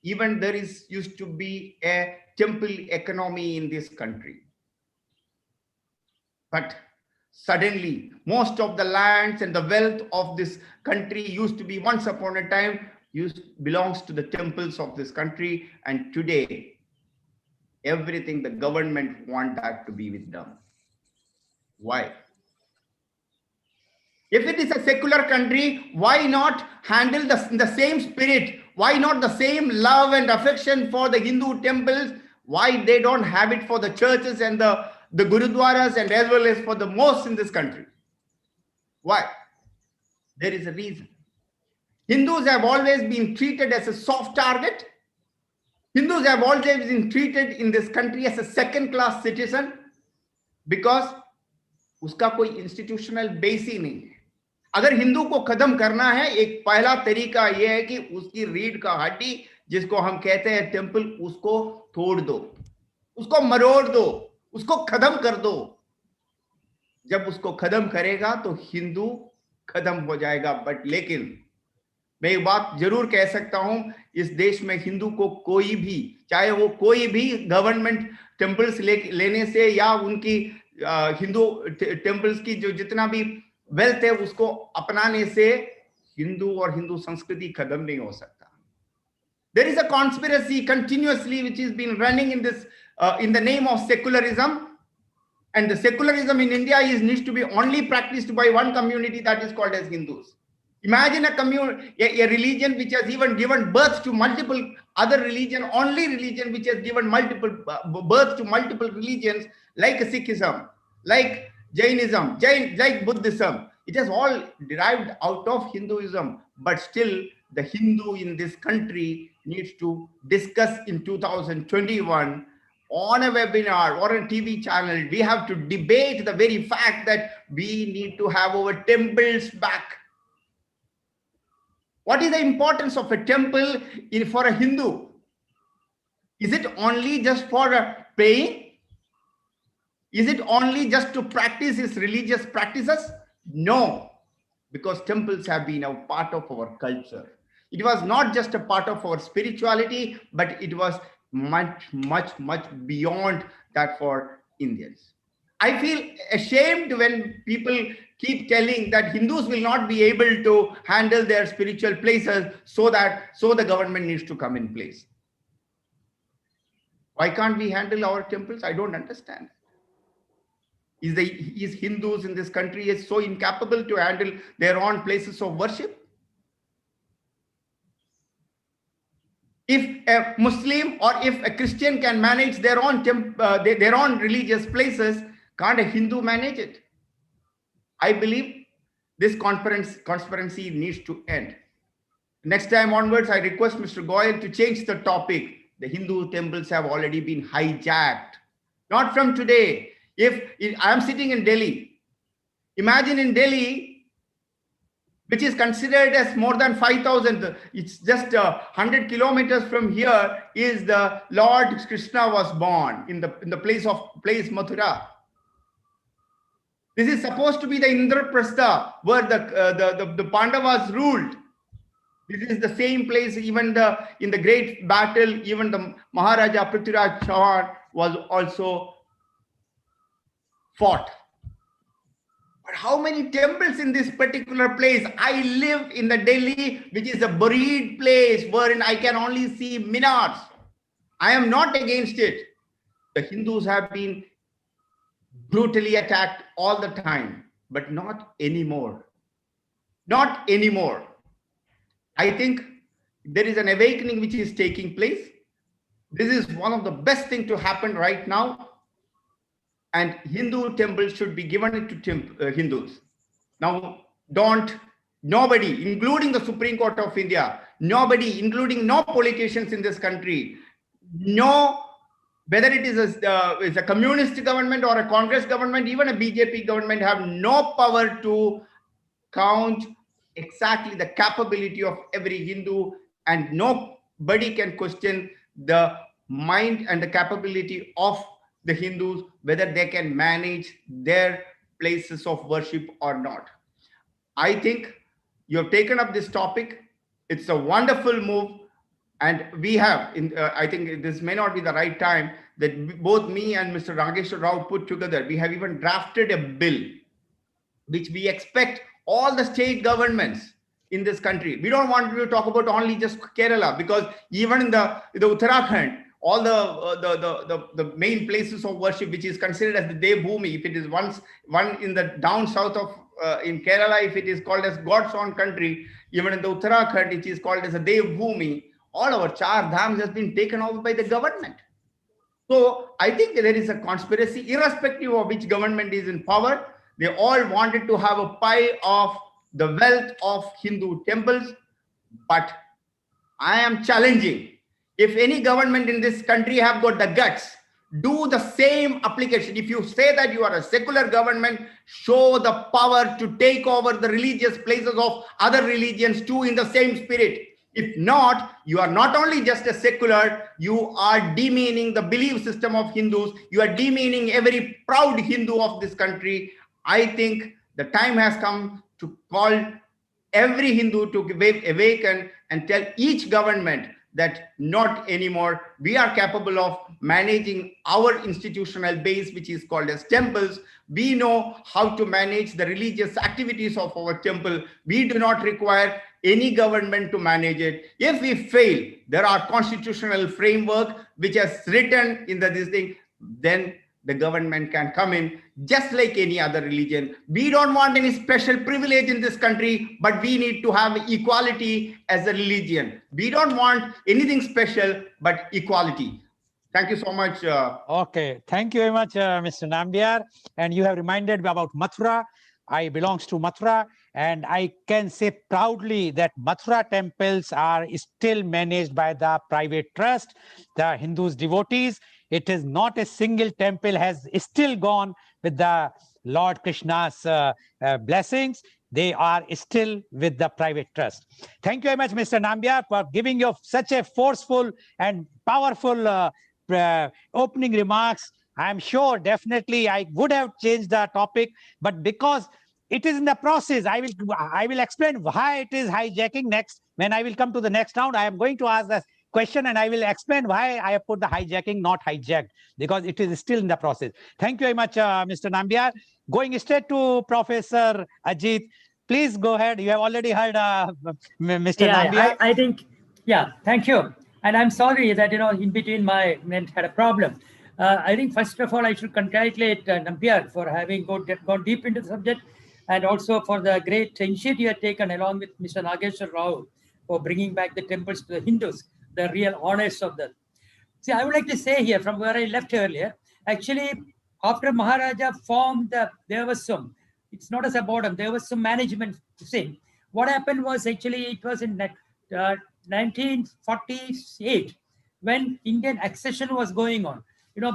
Even there used to be a temple economy in this country. But suddenly, most of the lands and the wealth of this country used to be once upon a time belongs to the temples of this country. And today, everything the government want that to be with them. Why? If it is a secular country, why not handle the same spirit? Why not the same love and affection for the Hindu temples? Why they don't have it for the churches and the gurudwaras and as well as for the mosques in this country? Why? There is a reason. Hindus have always been treated as a soft target. Hindus have always been treated in this country as a second-class citizen because उसका कोई institutional base ही नहीं है. अगर हिंदू को खत्म करना है, एक पहला तरीका यह है कि उसकी रीढ़ का हड्डी जिसको हम कहते हैं टेम्पल, उसको तोड़ दो, उसको मरोड़ दो, उसको खत्म कर दो. जब उसको खत्म करेगा तो हिंदू खत्म हो जाएगा. बट लेकिन मैं एक बात जरूर कह सकता हूं, इस देश में हिंदू को कोई भी, चाहे वो कोई भी गवर्नमेंट टेम्पल्स लेने से या उनकी हिंदू टेम्पल्स की जो जितना भी वेल्थ है उसको अपनाने से हिंदू और हिंदू संस्कृति खत्म नहीं हो सकता. There is a conspiracy continuously which has been running in this in the name of secularism, and the secularism in India needs to be only practiced by one community, that is called as Hindus. Imagine a religion which has even given birth to multiple other religion, only religion which has given birth to multiple religions, like Sikhism, like Jainism, like Buddhism. It has all derived out of Hinduism, but still the Hindu in this country needs to discuss in 2021 on a webinar or a TV channel. We have to debate the very fact that we need to have our temples back. What is the importance of a temple for a Hindu? Is it only just for praying? Is it only just to practice his religious practices? No, because temples have been a part of our culture. It was not just a part of our spirituality, but it was much, much, much beyond that for Indians. I feel ashamed when people keep telling that Hindus will not be able to handle their spiritual places, so the government needs to come in place. Why can't we handle our temples? I don't understand. Is Hindus in this country is so incapable to handle their own places of worship? If a Muslim or if a Christian can manage their own religious places, can't a Hindu manage it? I believe this conspiracy needs to end. Next time onwards, I request Mr. Goel to change the topic. The Hindu temples have already been hijacked. Not from today. If I am sitting in Delhi, imagine in Delhi, which is considered as more than 5,000, it's just 100 kilometers from here, is the Lord Krishna was born in the place Mathura. This is supposed to be the Indraprastha, where the Pandavas ruled. This is the same place, even in the great battle, even the Maharaja Prithviraj Chauhan was also fought. But how many temples in this particular place? I live in the Delhi, which is a buried place wherein I can only see minarets. I am not against it. The Hindus have been brutally attacked all the time, but not anymore. Not anymore. I think there is an awakening which is taking place. This is one of the best things to happen right now. And Hindu temples should be given to Hindus. Now, nobody, including the Supreme Court of India, nobody, including no politicians in this country, no, whether it is a communist government or a Congress government, even a BJP government, have no power to count exactly the capability of every Hindu, and nobody can question the mind and the capability of the Hindus, whether they can manage their places of worship or not. I think you have taken up this topic. It's a wonderful move. And we have, I think this may not be the right time, that both me and Mr. Rageshwar Rao put together, we have even drafted a bill, which we expect all the state governments in this country. We don't want to talk about only just Kerala, because even in the Uttarakhand, all the main places of worship, which is considered as the Devbhumi, if it is one in the down south of in Kerala, if it is called as God's own country, even in the Uttarakhand, it is called as a Devbhumi. All our Char Dhams has been taken over by the government. So I think there is a conspiracy, irrespective of which government is in power. They all wanted to have a pie of the wealth of Hindu temples. But I am challenging. If any government in this country have got the guts, do the same application. If you say that you are a secular government, show the power to take over the religious places of other religions too in the same spirit. If not, you are not only just a secular, you are demeaning the belief system of Hindus. You are demeaning every proud Hindu of this country. I think the time has come to call every Hindu to awaken and tell each government that not anymore. We are capable of managing our institutional base, which is called as temples. We know how to manage the religious activities of our temple. We do not require any government to manage it. If we fail, there are constitutional framework which has written in this thing, then the government can come in just like any other religion. We don't want any special privilege in this country, but we need to have equality as a religion. We don't want anything special, but equality. Thank you so much. Okay, thank you very much, Mr. Nambiar. And you have reminded me about Mathura. I belongs to Mathura, and I can say proudly that Mathura temples are still managed by the private trust, the Hindus devotees. It is not a single temple has still gone with the Lord Krishna's blessings. They are still with the private trust. Thank you very much, Mr. Nambiar, for giving you such a forceful and powerful opening remarks. I'm sure definitely I would have changed the topic, but because it is in the process, I will explain why it is hijacking next. When I will come to the next round, I am going to ask the question and I will explain why I have put the hijacking, not hijacked, because it is still in the process. Thank you very much, Mr. Nambiar. Going straight to Professor Ajit, please go ahead. You have already heard Mr. Nambiar. I think, yeah, thank you. And I'm sorry that, in between my net had a problem. I think, first of all, I should congratulate Nambiar for having gone deep into the subject, and also for the great initiative you have taken along with Mr. Nageshwar Rao for bringing back the temples to the Hindus, the real honors of them. See, I would like to say here, from where I left earlier, actually, after Maharaja formed the Devaswam, it's not as a boredom, there was some management thing. What happened was, actually, it was in 1948 when Indian accession was going on,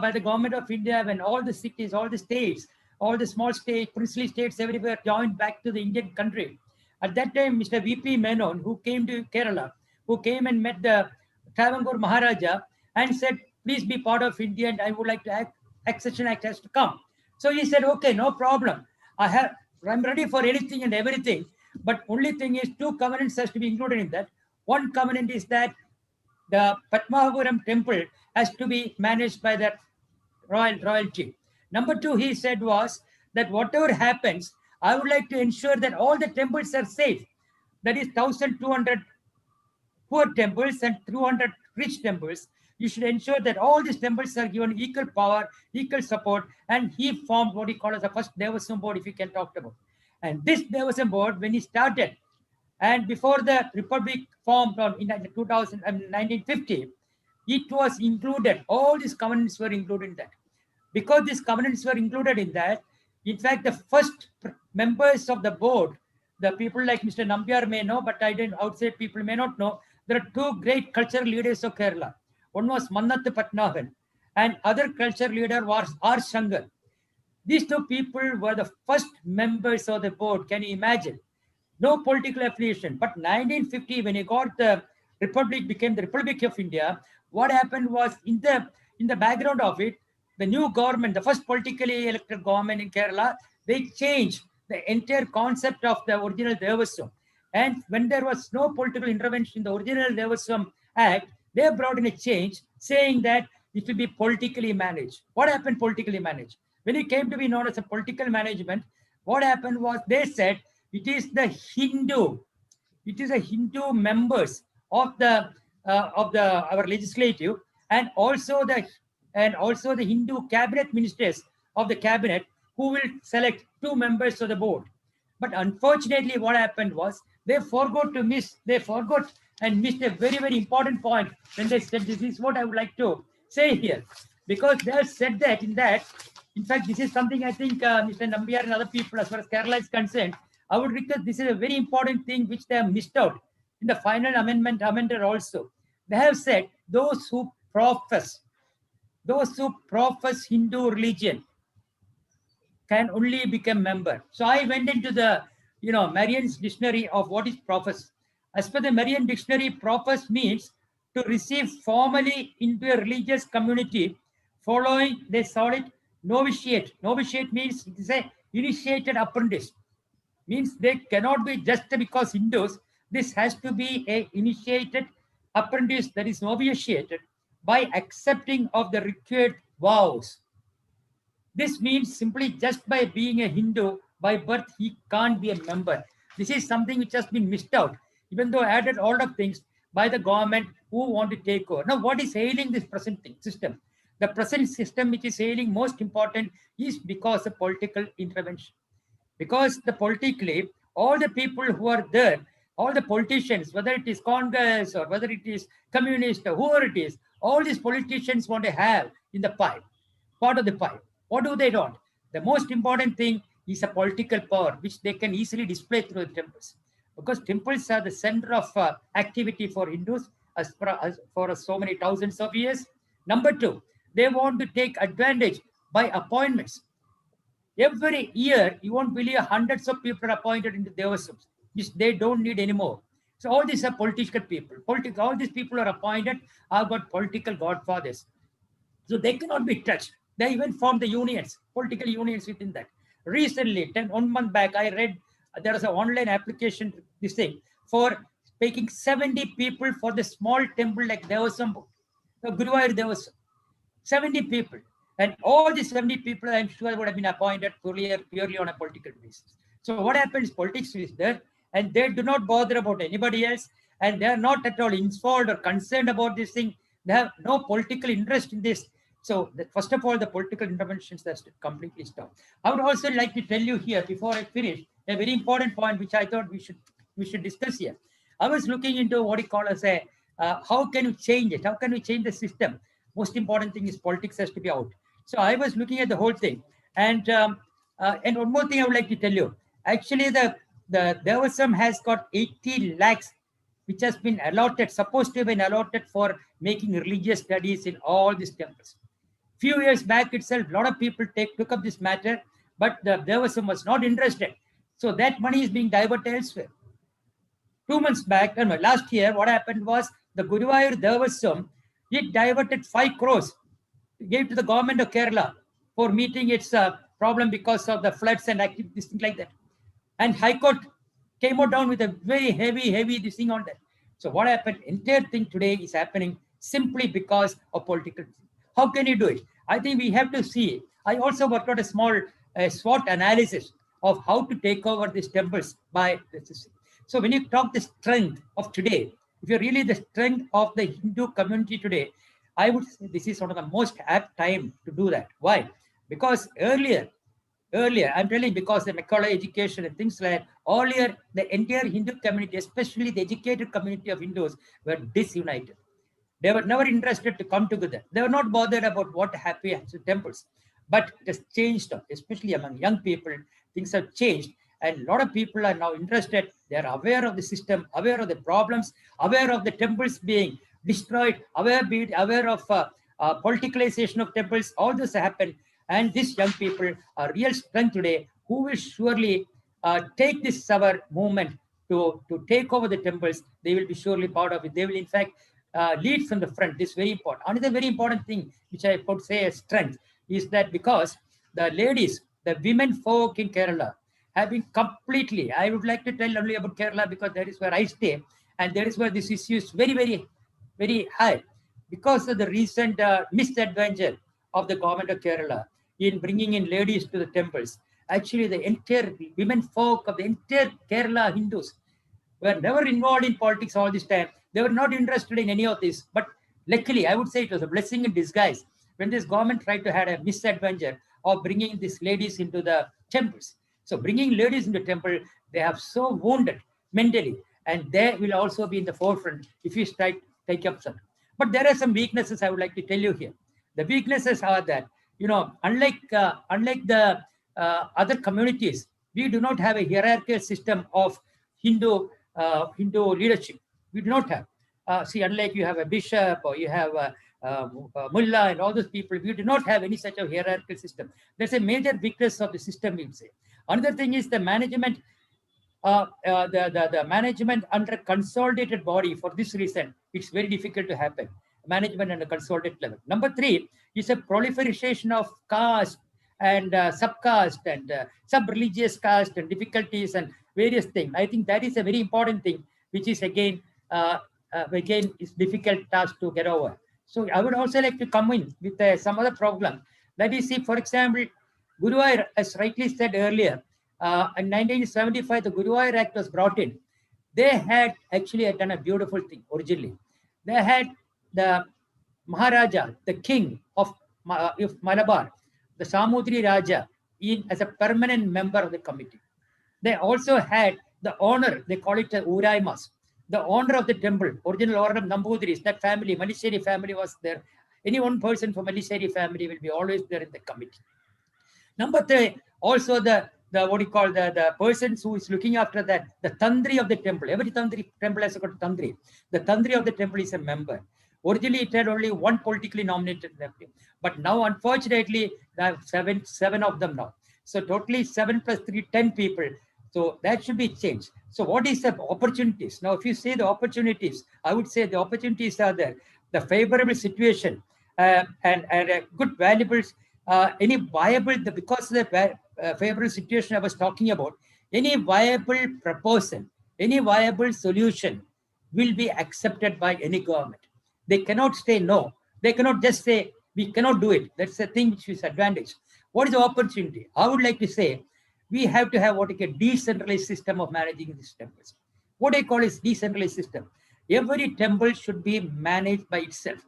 by the government of India, when all the cities, all the states, all the small states, princely states, everywhere joined back to the Indian country. At that time, Mr. V.P. Menon, who came to Kerala, who came and met the Travancore Maharaja and said, please be part of India and I would like to accession act has to come. So he said, okay, no problem. I'm ready for anything and everything. But only thing is, two covenants has to be included in that. One covenant is that the Padmapuram temple has to be managed by the royalty. Number two, he said, was that whatever happens, I would like to ensure that all the temples are safe. That is 1,200 poor temples and 200 rich temples. You should ensure that all these temples are given equal power, equal support. And he formed what he called as the first Devaswam board, if you can talk about. And this Devaswam board, when he started, and before the Republic formed in 1950, it was included. All these covenants were included in that. Because these covenants were included in that, in fact, the first members of the board, the people like Mr. Nambiar may know, but outside people may not know, there are two great cultural leaders of Kerala. One was Mannath Patnavan, and other cultural leader was R. Shankar. These two people were the first members of the board. Can you imagine? No political affiliation. But 1950, when he got the Republic, became the Republic of India, what happened was, in the background of it, the new government, the first politically elected government in Kerala, they changed the entire concept of the original Devaswam. And when there was no political intervention in the original Devaswam Act, they brought in a change saying that it will be politically managed. What happened politically managed? When it came to be known as a political management, what happened was, they said it is the Hindu members of our legislative, and also the Hindu cabinet ministers of the cabinet, who will select two members of the board. But unfortunately, what happened was, they forgot and missed a very, very important point when they said, this is what I would like to say here. Because they have said that in fact, this is something I think Mr. Nambiar and other people, as far as Kerala is concerned, I would request, this is a very important thing which they have missed out in the final amended also. They have said those who profess Hindu religion can only become member. So I went into the Marian's dictionary of what is profess. As per the Marian dictionary, profess means to receive formally into a religious community following the solid novitiate. Novitiate means it is a initiated apprentice. Means they cannot be just because Hindus. This has to be a initiated apprentice that is novitiated by accepting of the required vows. This means simply just by being a Hindu by birth, he can't be a member. This is something which has been missed out, even though added all of things by the government who want to take over. Now, what is ailing this present system? The present system which is ailing most important is because of political intervention. Because the politically, all the people who are there, all the politicians, whether it is Congress or whether it is communist or whoever it is, all these politicians want to have in the pie, part of the pie. What do they want? The most important thing is a political power, which they can easily display through the temples. Because temples are the center of activity for Hindus for so many thousands of years. Number two, they want to take advantage by appointments. Every year, you won't believe hundreds of people are appointed into Devasams, which they don't need anymore. So all these are political people. All these people are appointed are got political godfathers. So they cannot be touched. They even form the unions, political unions within that. Recently, 1 month back, I read there is an online application, this thing, for taking 70 people for the small temple like Devasam, Guruvayur Devasam. 70 people. And all these 70 people, I'm sure, would have been appointed purely on a political basis. So what happens, politics is there, and they do not bother about anybody else, and they are not at all involved or concerned about this thing. They have no political interest in this. So first of all, the political interventions has to completely stop. I would also like to tell you here, before I finish, a very important point which I thought we should discuss here. I was looking into what you call as a, how can you change it? How can we change the system? Most important thing is politics has to be out. So I was looking at the whole thing. And one more thing I would like to tell you. Actually, the Devasam has got 80 lakhs, which has been allotted, supposed to have been allotted for making religious studies in all these temples. Few years back itself, a lot of people took up this matter, but the Devasam was not interested. So that money is being diverted elsewhere. 2 months back, last year, what happened was the Guruvayur Devasam, it diverted 5 crores, gave to the government of Kerala for meeting its problem because of the floods and activities, things like that. And High Court came out down with a very heavy this thing on that. So what happened? Entire thing today is happening simply because of political. How can you do it? I think we have to see. I also worked out a small SWOT analysis of how to take over these temples by the system. So when you talk the strength of today, if you're really the strength of the Hindu community today, I would say this is one of the most apt time to do that. Why? Because earlier, I'm telling because the Macaulay education and things like that, earlier, the entire Hindu community, especially the educated community of Hindus, were disunited. They were never interested to come together. They were not bothered about what happens in temples. But it has changed, especially among young people. Things have changed. And a lot of people are now interested. They are aware of the system, aware of the problems, aware of the temples being destroyed, aware of politicalization of temples. All this happened. And these young people are real strength today who will surely take this our movement to take over the temples. They will be surely part of it. They will, in fact, lead from the front. This is very important. Another very important thing, which I could say as strength, is that because the ladies, the women folk in Kerala, have been completely, I would like to tell only about Kerala because that is where I stay, and that is where this issue is very high because of the recent misadventure of the government of Kerala in bringing in ladies to the temples. Actually, the entire women folk of the entire Kerala Hindus were never involved in politics all this time. They were not interested in any of this. But luckily, I would say it was a blessing in disguise when this government tried to have a misadventure of bringing these ladies into the temples. So bringing ladies into temple, they have so wounded mentally, and they will also be in the forefront if you take up some. But there are some weaknesses I would like to tell you here. The weaknesses are that, unlike the other communities, we do not have a hierarchical system of Hindu leadership. We do not have. See, unlike you have a bishop or you have a mullah and all those people, we do not have any such a hierarchical system. There's a major weakness of the system, we would say. Another thing is the management, the management under consolidated body. For this reason, it's very difficult to happen. Management on a consolidated level. Number 3 is a proliferation of caste and subcaste and sub-religious caste and difficulties and various things. I think that is a very important thing, which is again again, it's difficult task to get over. So I would also like to come in with some other problem. That is, see, for example, Guruvair, as rightly said earlier, in 1975, the Guruvair Act was brought in. They had actually done a beautiful thing originally. They had the Maharaja, the king of Malabar, the Samudri Raja, as a permanent member of the committee. They also had the honor, they call it the Uraimas, the honor of the temple, original order of Nambudris, that family, Maliseri family was there. Any one person from Maliseri family will be always there in the committee. Number 3, also the what do you call the persons who is looking after that, the Tandri of the temple. Every Tandri temple has got a Tandri. The Tandri of the temple is a member. Originally, it had only one politically nominated member, but now, unfortunately, there are seven of them now. So totally 7 plus 3, 10 people. So that should be changed. So what is the opportunities? Now, if you say the opportunities, I would say the opportunities are there. The favorable situation and good valuables, any viable, because of the favorable situation I was talking about, any viable proposal, any viable solution will be accepted by any government. They cannot say no. They cannot just say, we cannot do it. That's the thing which is advantage. What is the opportunity? I would like to say, we have to have what we call decentralized system of managing these temples. What I call is decentralized system. Every temple should be managed by itself.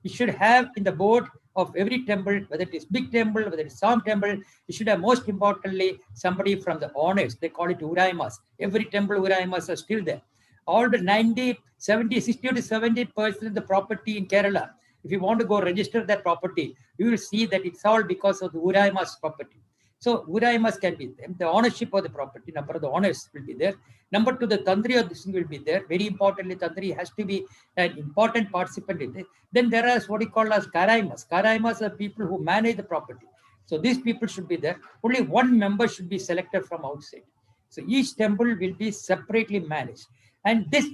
It should have in the board of every temple, whether it is big temple, whether it is some temple, it should have most importantly somebody from the owners. They call it Uraimas. Every temple Uraimas are still there. All the 60 to 70% of the property in Kerala, if you want to go register that property, you will see that it's all because of the Uraimas property. So Uraimas can be there. The ownership of the property, number of the owners will be there. Number 2, the Tandri of this thing will be there. Very importantly, Tandri has to be an important participant in it. Then there is what we call as Karaimas. Karaimas are people who manage the property. So these people should be there. Only one member should be selected from outside. So each temple will be separately managed. And this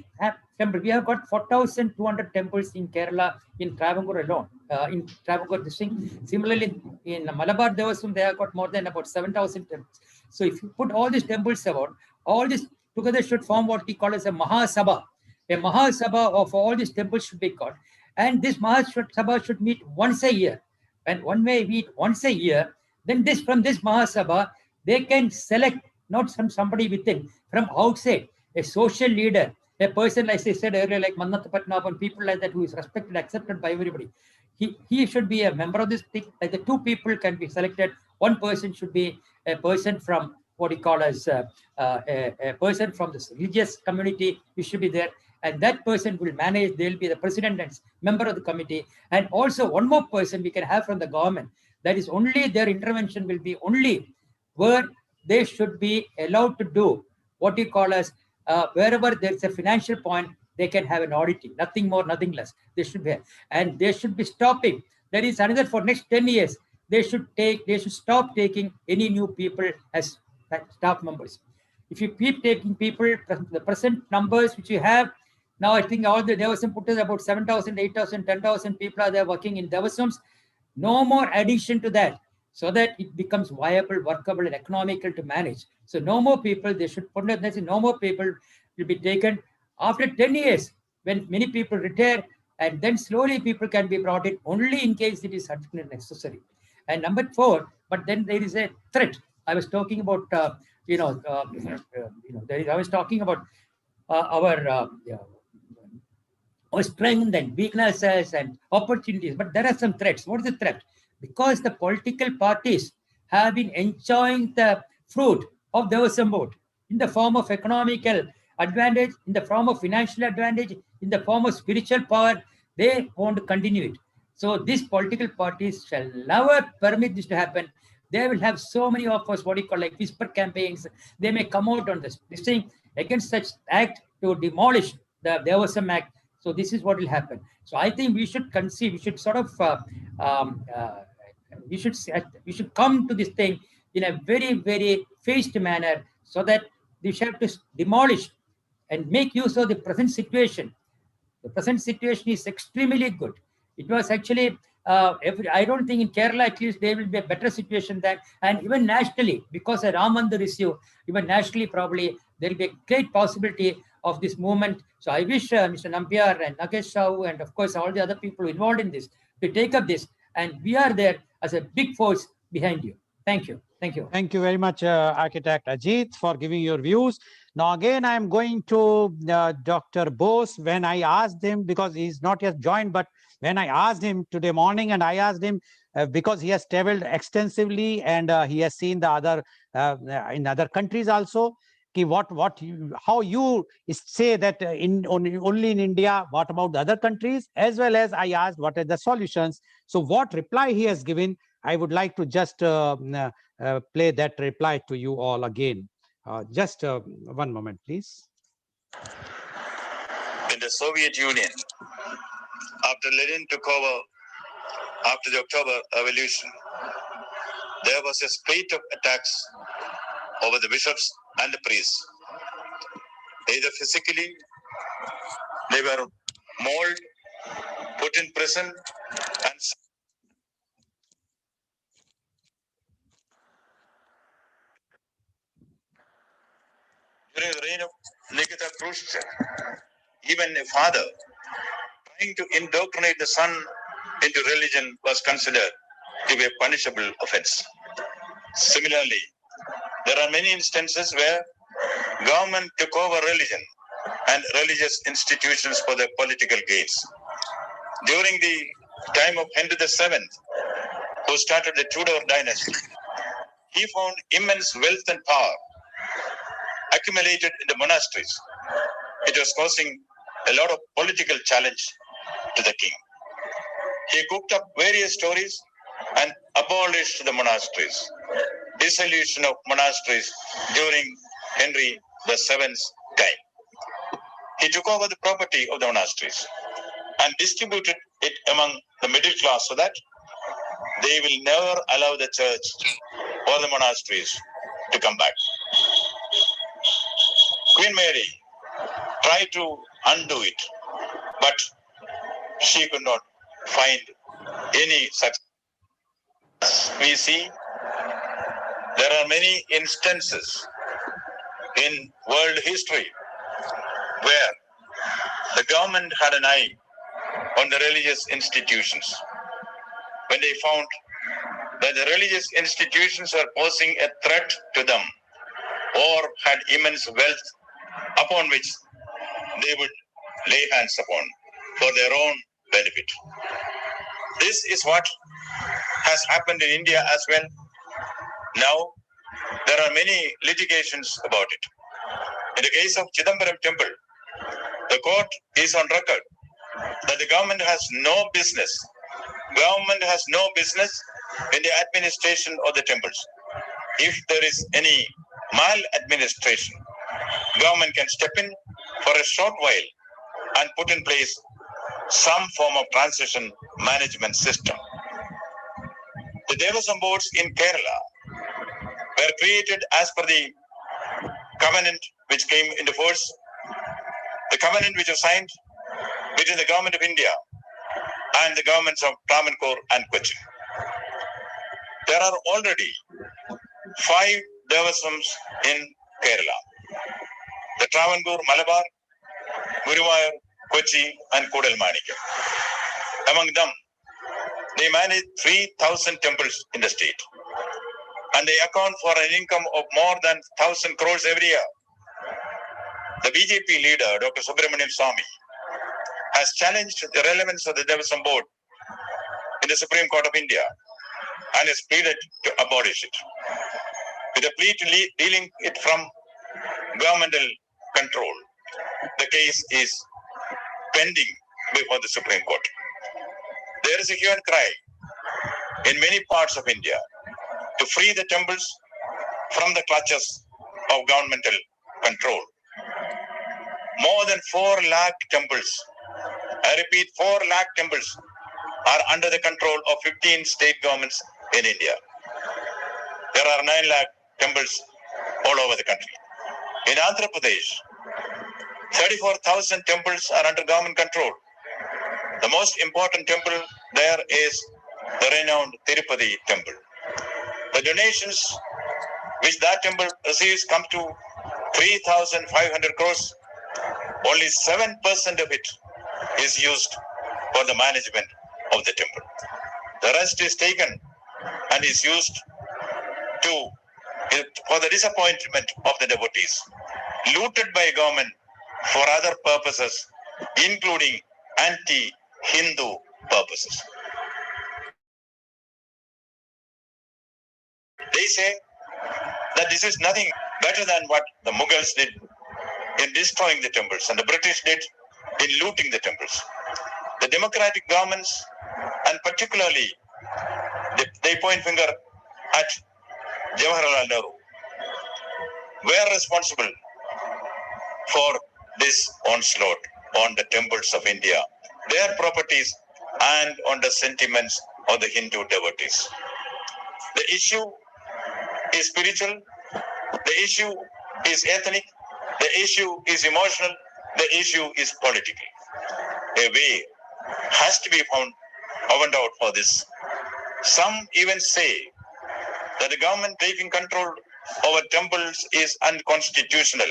temple, we have got 4,200 temples in Kerala, in Travancore alone, in Travancore district. Similarly, in Malabar Devasum, they have got more than about 7,000 temples. So if you put all these temples about, all this together should form what we call as a Mahasabha. A Mahasabha of all these temples should be called. And this Mahasabha should meet once a year. And one may meet once a year, then from this Mahasabha, they can select not somebody within, from outside, a social leader, a person, like I said earlier, like Mannatha Patnapan, people like that who is respected, accepted by everybody. He should be a member of this thing. Like the 2 people can be selected. One person should be a person from what we call as a person from this religious community. He should be there. And that person will manage, they'll be the president and member of the committee. And also one more person we can have from the government. That is only their intervention will be only where they should be allowed to do what we call as wherever there's a financial point, they can have an auditing, nothing more, nothing less. They should be, and they should be stopping. There is another for next 10 years. They should stop taking any new people as staff members. If you keep taking people, the present numbers which you have, now I think all the Devasam put is about 7,000, 8,000, 10,000 people are there working in Devasams. No more addition to that, so that it becomes viable, workable, and economical to manage. So no more people, they should put it, no more people will be taken after 10 years when many people retire, and then slowly people can be brought in only in case it is necessary. And number 4, but then there is a threat. I was talking about, I was talking about our strength and weaknesses and opportunities, but there are some threats. What is the threat? Because the political parties have been enjoying the fruit of Devasam board in the form of economical advantage, in the form of financial advantage, in the form of spiritual power, they want to continue it. So these political parties shall never permit this to happen. They will have so many of us, what you call like whisper campaigns. They may come out on this thing against such act to demolish the Devasam Act. So this is what will happen. So I think we should conceive, we should sort of, we should come to this thing in a very, very phased manner, so that we should have to demolish and make use of the present situation. The present situation is extremely good. It was actually, I don't think in Kerala at least there will be a better situation than, and even nationally, because a Ram Mandir issue, even nationally probably there will be a great possibility of this movement. So I wish Mr. Nambiar and Nagesh Rao and of course all the other people involved in this to take up this, and we are there as a big force behind you. Thank you. Thank you. Thank you very much, Architect Ajit, for giving your views. Now, again, I'm going to Dr. Bose when I asked him, because he's not yet joined, but when I asked him today morning, and I asked him because he has traveled extensively and he has seen the other in other countries also. How you say that only in India, what about the other countries, as well as I asked what are the solutions. So what reply he has given, I would like to just play that reply to you all again. Just one moment, please. In the Soviet Union, after Lenin took over, after the October Revolution, there was a spate of attacks over the bishops and the priests. Either physically, they were mauled, put in prison, and during the reign of Nikita Khrushchev, even a father trying to indoctrinate the son into religion was considered to be a punishable offense. Similarly, there are many instances where government took over religion and religious institutions for their political gains. During the time of Henry VII, who started the Tudor dynasty, he found immense wealth and power accumulated in the monasteries. It was causing a lot of political challenge to the king. He cooked up various stories and abolished the monasteries. Dissolution of monasteries during Henry VII's time. He took over the property of the monasteries and distributed it among the middle class so that they will never allow the church or the monasteries to come back. Queen Mary tried to undo it, but she could not find any success. We see there are many instances in world history where the government had an eye on the religious institutions. When they found that the religious institutions were posing a threat to them or had immense wealth upon which they would lay hands upon for their own benefit. This is what has happened in India as well. Now, there are many litigations about it. In the case of Chidambaram temple, the court is on record that the government has no business in the administration of the temples. If there is any maladministration, government can step in for a short while and put in place some form of transition management system. The Devasam boards in Kerala were created as per the covenant which came into force, the covenant which was signed between the government of India and the governments of Travancore and Cochin. There are already 5 Devasams in Kerala: the Travancore, Malabar, Guruvayur, Kochi, and Kudalmanikam. Among them, they manage 3,000 temples in the state, and they account for an income of more than 1,000 crores every year. The BJP leader, Dr. Subramaniam Swamy, has challenged the relevance of the Devasam board in the Supreme Court of India and has pleaded to abolish it. With a plea to dealing it from governmental control, the case is pending before the Supreme Court. There is a hue and cry in many parts of India to free the temples from the clutches of governmental control. More than 4 lakh temples, I repeat, 4 lakh temples are under the control of 15 state governments in India. There are 9 lakh temples all over the country. In Andhra Pradesh, 34,000 temples are under government control. The most important temple there is the renowned Tirupati temple. The donations which that temple receives come to 3,500 crores, only 7% of it is used for the management of the temple. The rest is taken and is used for the disappointment of the devotees, looted by government for other purposes, including anti-Hindu purposes. They say that this is nothing better than what the Mughals did in destroying the temples and the British did in looting the temples. The democratic governments, and particularly they point finger at Jawaharlal Nehru, were responsible for this onslaught on the temples of India, their properties, and on the sentiments of the Hindu devotees. The issue is spiritual, the issue is ethnic, the issue is emotional, the issue is political. A way has to be found out for this. Some even say that the government taking control over temples is unconstitutional.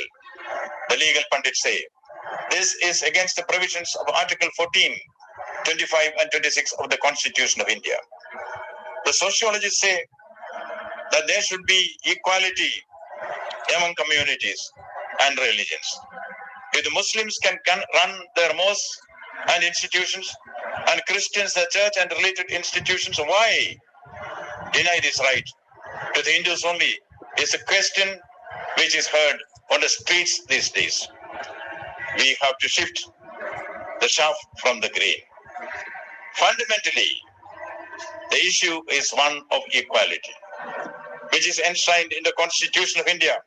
The legal pundits say this is against the provisions of Article 14, 25 and 26 of the Constitution of India. The sociologists say that there should be equality among communities and religions. If the Muslims can run their mosques and institutions, and Christians the church and related institutions, why deny this right to the Hindus only is a question which is heard on the streets these days. We have to shift the chaff from the grain. Fundamentally, the issue is one of equality, which is enshrined in the Constitution of India.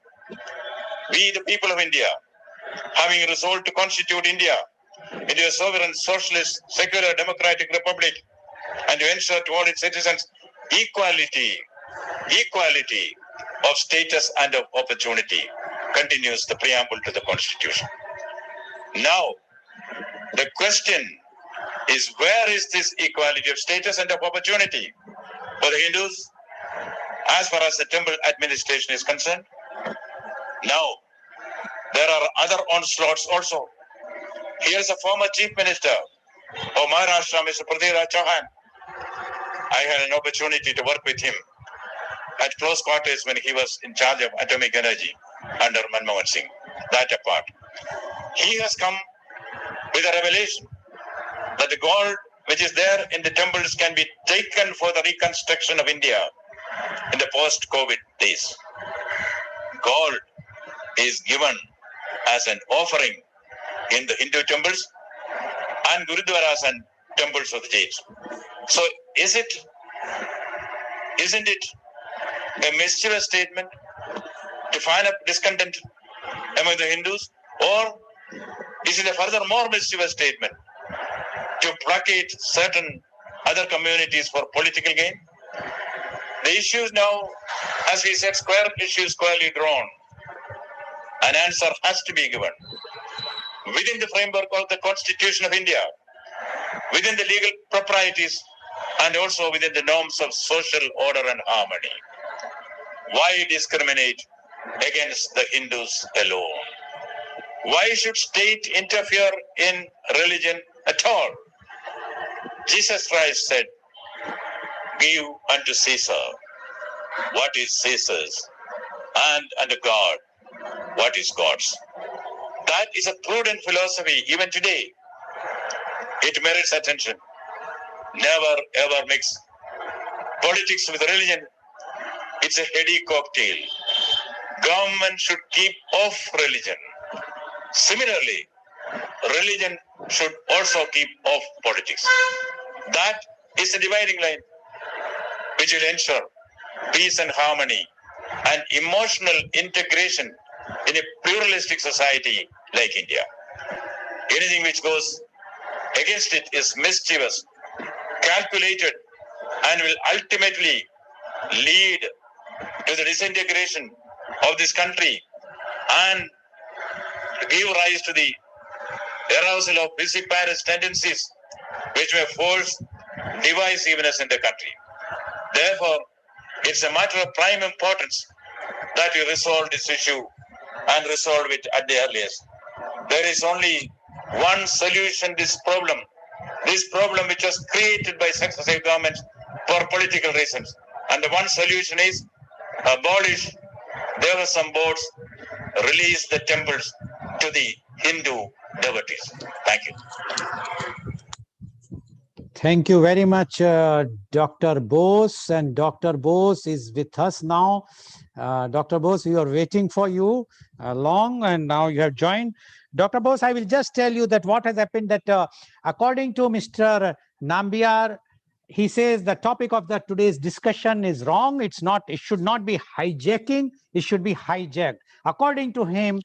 We, the people of India, having resolved to constitute India into a sovereign, socialist, secular, democratic republic, and to ensure to all its citizens equality of status and of opportunity, continues the preamble to the Constitution. Now, the question is, where is this equality of status and of opportunity for the Hindus as far as the temple administration is concerned? Now, there are other onslaughts also. Here's a former Chief Minister of Maharashtra, Mr. Prithviraj Chauhan. I had an opportunity to work with him at close quarters when he was in charge of atomic energy under Manmohan Singh. That apart, he has come with a revelation that the gold which is there in the temples can be taken for the reconstruction of India in the post-COVID days. Gold is given as an offering in the Hindu temples and Gurudwaras and temples of the Jains. So isn't it a mischievous statement to find up discontent among the Hindus, or is it a further more mischievous statement to placate certain other communities for political gain? The issues now, as we said, squarely drawn. An answer has to be given within the framework of the Constitution of India, within the legal proprieties, and also within the norms of social order and harmony. Why discriminate against the Hindus alone? Why should state interfere in religion at all? Jesus Christ said, "Give unto Caesar what is Caesar's, and unto God what is God's." That is a prudent philosophy even today. It merits attention. Never ever mix politics with religion. It's a heady cocktail. Government should keep off religion. Similarly, religion should also keep off politics. That is the dividing line which will ensure peace and harmony and emotional integration in a pluralistic society like India. Anything which goes against it is mischievous, calculated, and will ultimately lead to the disintegration of this country and give rise to the arousal of viviparous tendencies which may force divisiveness in the country. Therefore, it's a matter of prime importance that we resolve this issue and resolve it at the earliest. there is only one solution to this problem. This problem which was created by successive governments for political reasons. And the one solution is abolish Devasam boards, release the temples to the Hindu devotees. Thank you. Thank you very much, Dr. Bose. And Dr. Bose is with us now. Dr. Bose, we are waiting for you long, and now you have joined. Dr. Bose, I will just tell you that what has happened that according to Mr. Nambiar, he says the topic of today's discussion is wrong. It's not, it should not be hijacking, it should be hijacked. According to him,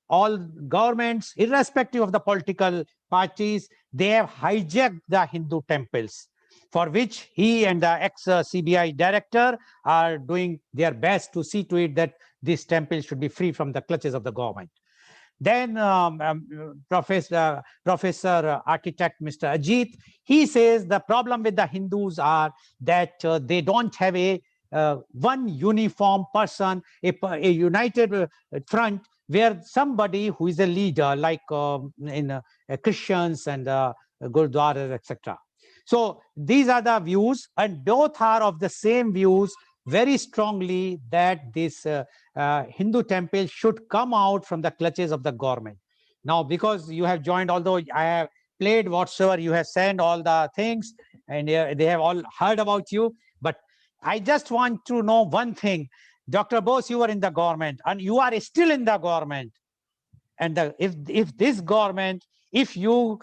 all governments, irrespective of the political parties, they have hijacked the Hindu temples, for which he and the ex-CBI director are doing their best to see to it that this temple should be free from the clutches of the government. Then Professor Architect Mr. Ajit, he says the problem with the Hindus are that they don't have a one uniform person, a united front, where somebody who is a leader, like in Christians and Gurdwaras, etc. So these are the views, and both are of the same views very strongly, that this Hindu temple should come out from the clutches of the government. Now, because you have joined, although I have played whatsoever you have sent, all the things, and they have all heard about you, but I just want to know one thing. Dr. Bose, you were in the government, and you are still in the government. And if this government, if you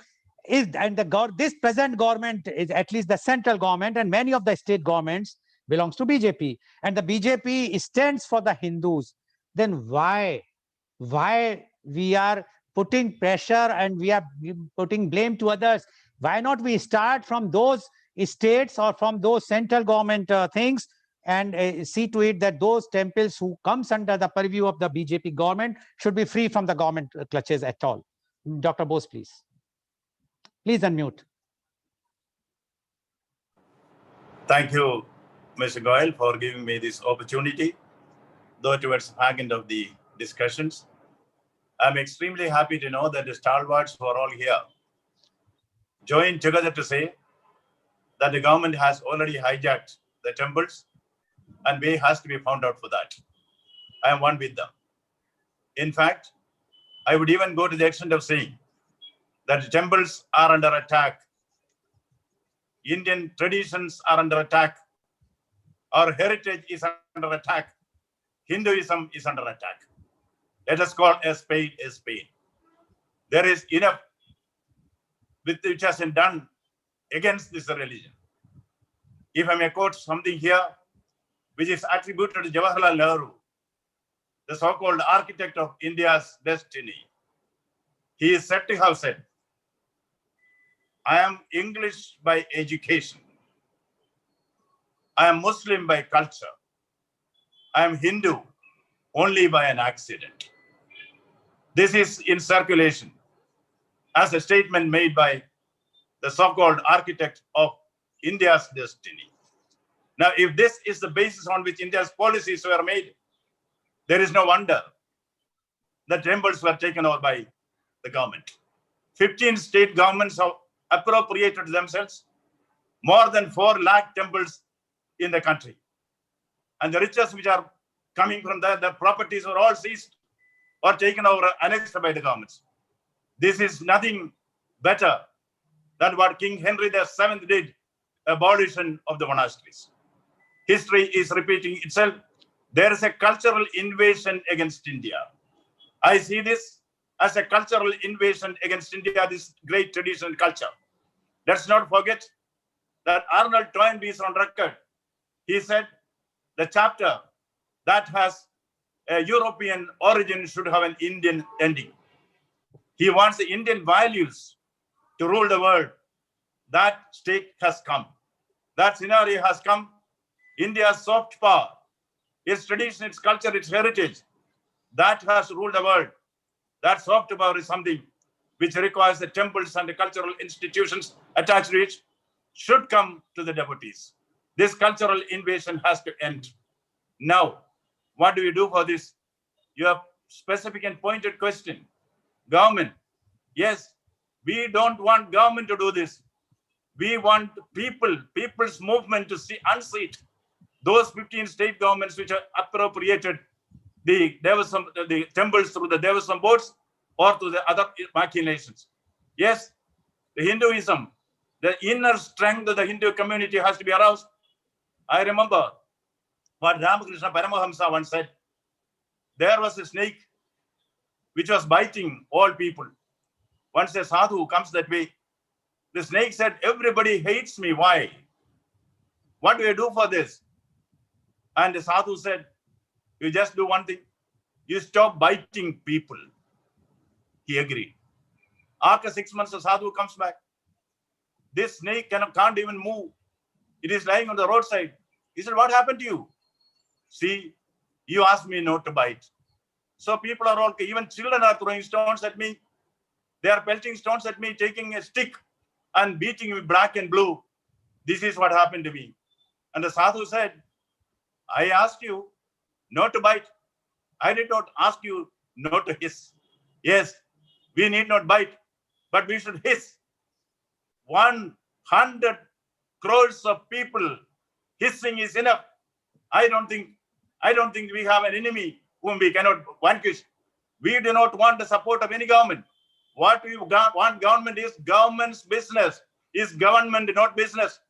is, and this present government is at least the central government, and many of the state governments belongs to BJP, and the BJP stands for the Hindus, then why we are putting pressure and we are putting blame to others? Why not we start from those states or from those central government things, and see to it that those temples who comes under the purview of the BJP government should be free from the government clutches at all? Dr. Bose, please. Please unmute. Thank you, Mr. Goel, for giving me this opportunity. Though towards the back end of the discussions, I'm extremely happy to know that the stalwarts who are all here joined together to say that the government has already hijacked the temples and way has to be found out for that. I am one with them. In fact, I would even go to the extent of saying that the temples are under attack. Indian traditions are under attack. Our heritage is under attack. Hinduism is under attack. Let us call a spade a spade. There is enough which has been done against this religion. If I may quote something here, which is attributed to Jawaharlal Nehru, the so-called architect of India's destiny. He is said to have said, I am English by education. I am Muslim by culture. I am Hindu only by an accident. This is in circulation as a statement made by the so-called architect of India's destiny. Now, if this is the basis on which India's policies were made, there is no wonder the temples were taken over by the government. 15 state governments have appropriated themselves more than 4 lakh temples in the country. And the riches which are coming from the properties were all seized or taken over, annexed by the governments. This is nothing better than what King Henry VII did, abolition of the monasteries. History is repeating itself. There is a cultural invasion against India. I see this as a cultural invasion against India, this great traditional culture. Let's not forget that Arnold Toynbee is on record. He said the chapter that has a European origin should have an Indian ending. He wants the Indian values to rule the world. That state has come. That scenario has come. India's soft power, its tradition, its culture, its heritage, that has ruled the world. That soft power is something which requires the temples and the cultural institutions attached to it should come to the devotees. This cultural invasion has to end. Now, what do we do for this? Your specific and pointed question. Government, Yes, we don't want government to do this. We want people's movement to unseat those 15 state governments which are appropriated the temples through the Devasam boards or to the other machinations. Yes, the Hinduism, the inner strength of the Hindu community has to be aroused. I remember what Ramakrishna Paramahamsa once said. There was a snake which was biting all people. Once a sadhu comes that way, the snake said, everybody hates me. Why? What do I do for this? And the sadhu said, you just do one thing. You stop biting people. He agreed. After 6 months, the sadhu comes back. This snake can't even move. It is lying on the roadside. He said, what happened to you? See, you asked me not to bite. So people are all, even children are throwing stones at me. They are pelting stones at me, taking a stick and beating me black and blue. This is what happened to me. And the sadhu said, I asked you not to bite. I did not ask you not to hiss. Yes, we need not bite, but we should hiss. 100 crores of people hissing is enough. I don't think we have an enemy whom we cannot vanquish. We do not want the support of any government. What we want government is government's business. Is government not business?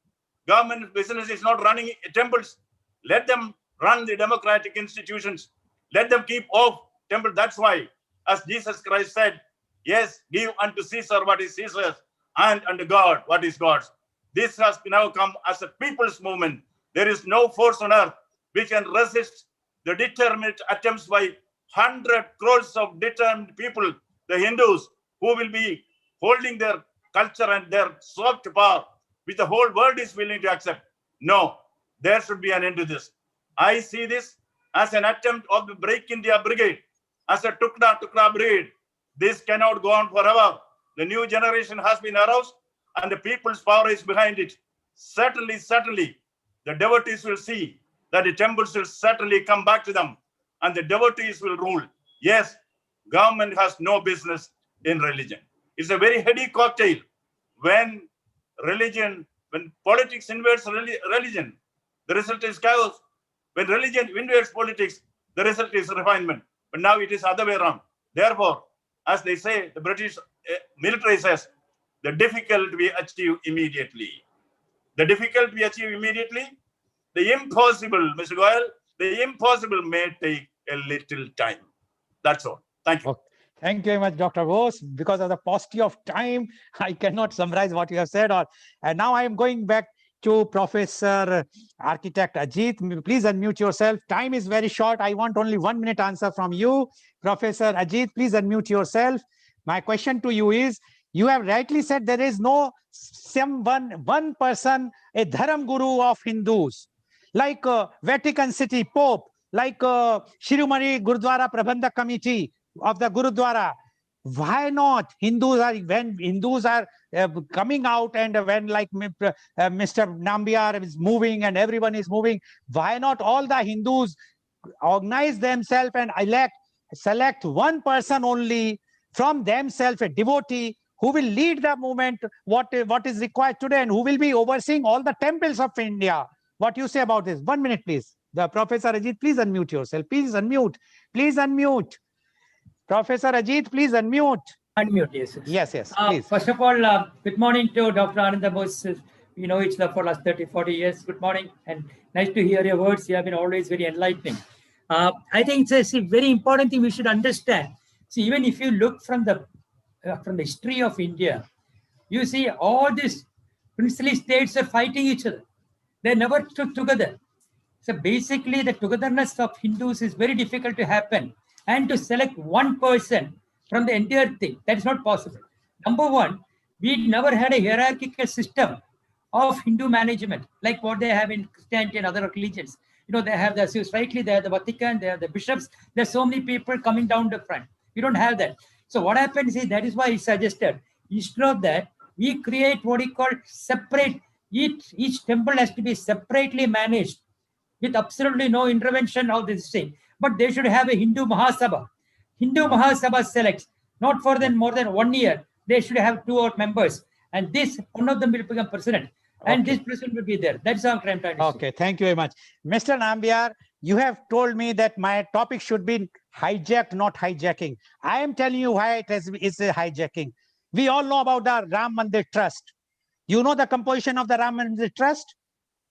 Government business is not running temples. Let them run the democratic institutions. Let them keep off temple. That's why, as Jesus Christ said, yes, give unto Caesar what is Caesar's, and unto God what is God's. This has now come as a people's movement. There is no force on earth which can resist the determined attempts by 100 crores of determined people, the Hindus, who will be holding their culture and their soft power, which the whole world is willing to accept. No, there should be an end to this. I see this as an attempt of the Break India Brigade, as a Tukra brigade. This cannot go on forever. The new generation has been aroused and the people's power is behind it. Certainly, the devotees will see that the temples will certainly come back to them and the devotees will rule. Yes, government has no business in religion. It's a very heady cocktail. When politics invades religion, the result is chaos. When religion invades politics, the result is refinement. But now it is other way around. Therefore, as they say, the British military says, the difficult we achieve immediately. The difficult we achieve immediately. The impossible, Mr. Goel, the impossible may take a little time. That's all. Thank you. Okay. Thank you very much, Dr. Bose. Because of the paucity of time, I cannot summarize what you have said. And now I am going back to Professor Architect Ajit. Please unmute yourself. Time is very short. I want only 1 minute answer from you. Professor Ajit, please unmute yourself. My question to you is, you have rightly said there is no one person, a Dharam Guru of Hindus, like Vatican City Pope, like Shirumari Gurudwara Prabandhak Committee of the Gurudwara. Why not? When Hindus are coming out and when like Mr. Nambiar is moving and everyone is moving, why not all the Hindus organize themselves and select one person only from themselves, a devotee, who will lead the movement, what is required today, and who will be overseeing all the temples of India. What you say about this? 1 minute, please. The Professor Ajit, please unmute yourself. Please unmute. Please unmute. Professor Ajit, please unmute. Unmute, yes. Yes, please. First of all, good morning to Dr. Ananda Bose. We know each other for last 30, 40 years. Good morning, and nice to hear your words. You have been always very enlightening. I think it's a very important thing we should understand. See, even if you look from the history of India, you see all these princely states are fighting each other. They never stood together. So basically, the togetherness of Hindus is very difficult to happen. And to select one person from the entire thing, that is not possible. Number one, we never had a hierarchical system of Hindu management like what they have in Christianity and other religions. You know, they have the Vatican, they have the bishops. There's so many people coming down the front. We don't have that. So what happens is, that is why he suggested, instead of that, we create what he called separate. Each temple has to be separately managed with absolutely no intervention of this thing. But they should have a Hindu Mahasabha. Hindu Mahasabha selects, not for more than 1 year, they should have 2 odd members. And this, one of them will become president. And Okay. this president will be there. That's all I'm trying to say. Okay, thank you very much. Mr. Nambiar, you have told me that my topic should be hijacked, not hijacking. I am telling you why it's a hijacking. We all know about the Ram Mandir Trust. You know the composition of the Ram Mandir Trust?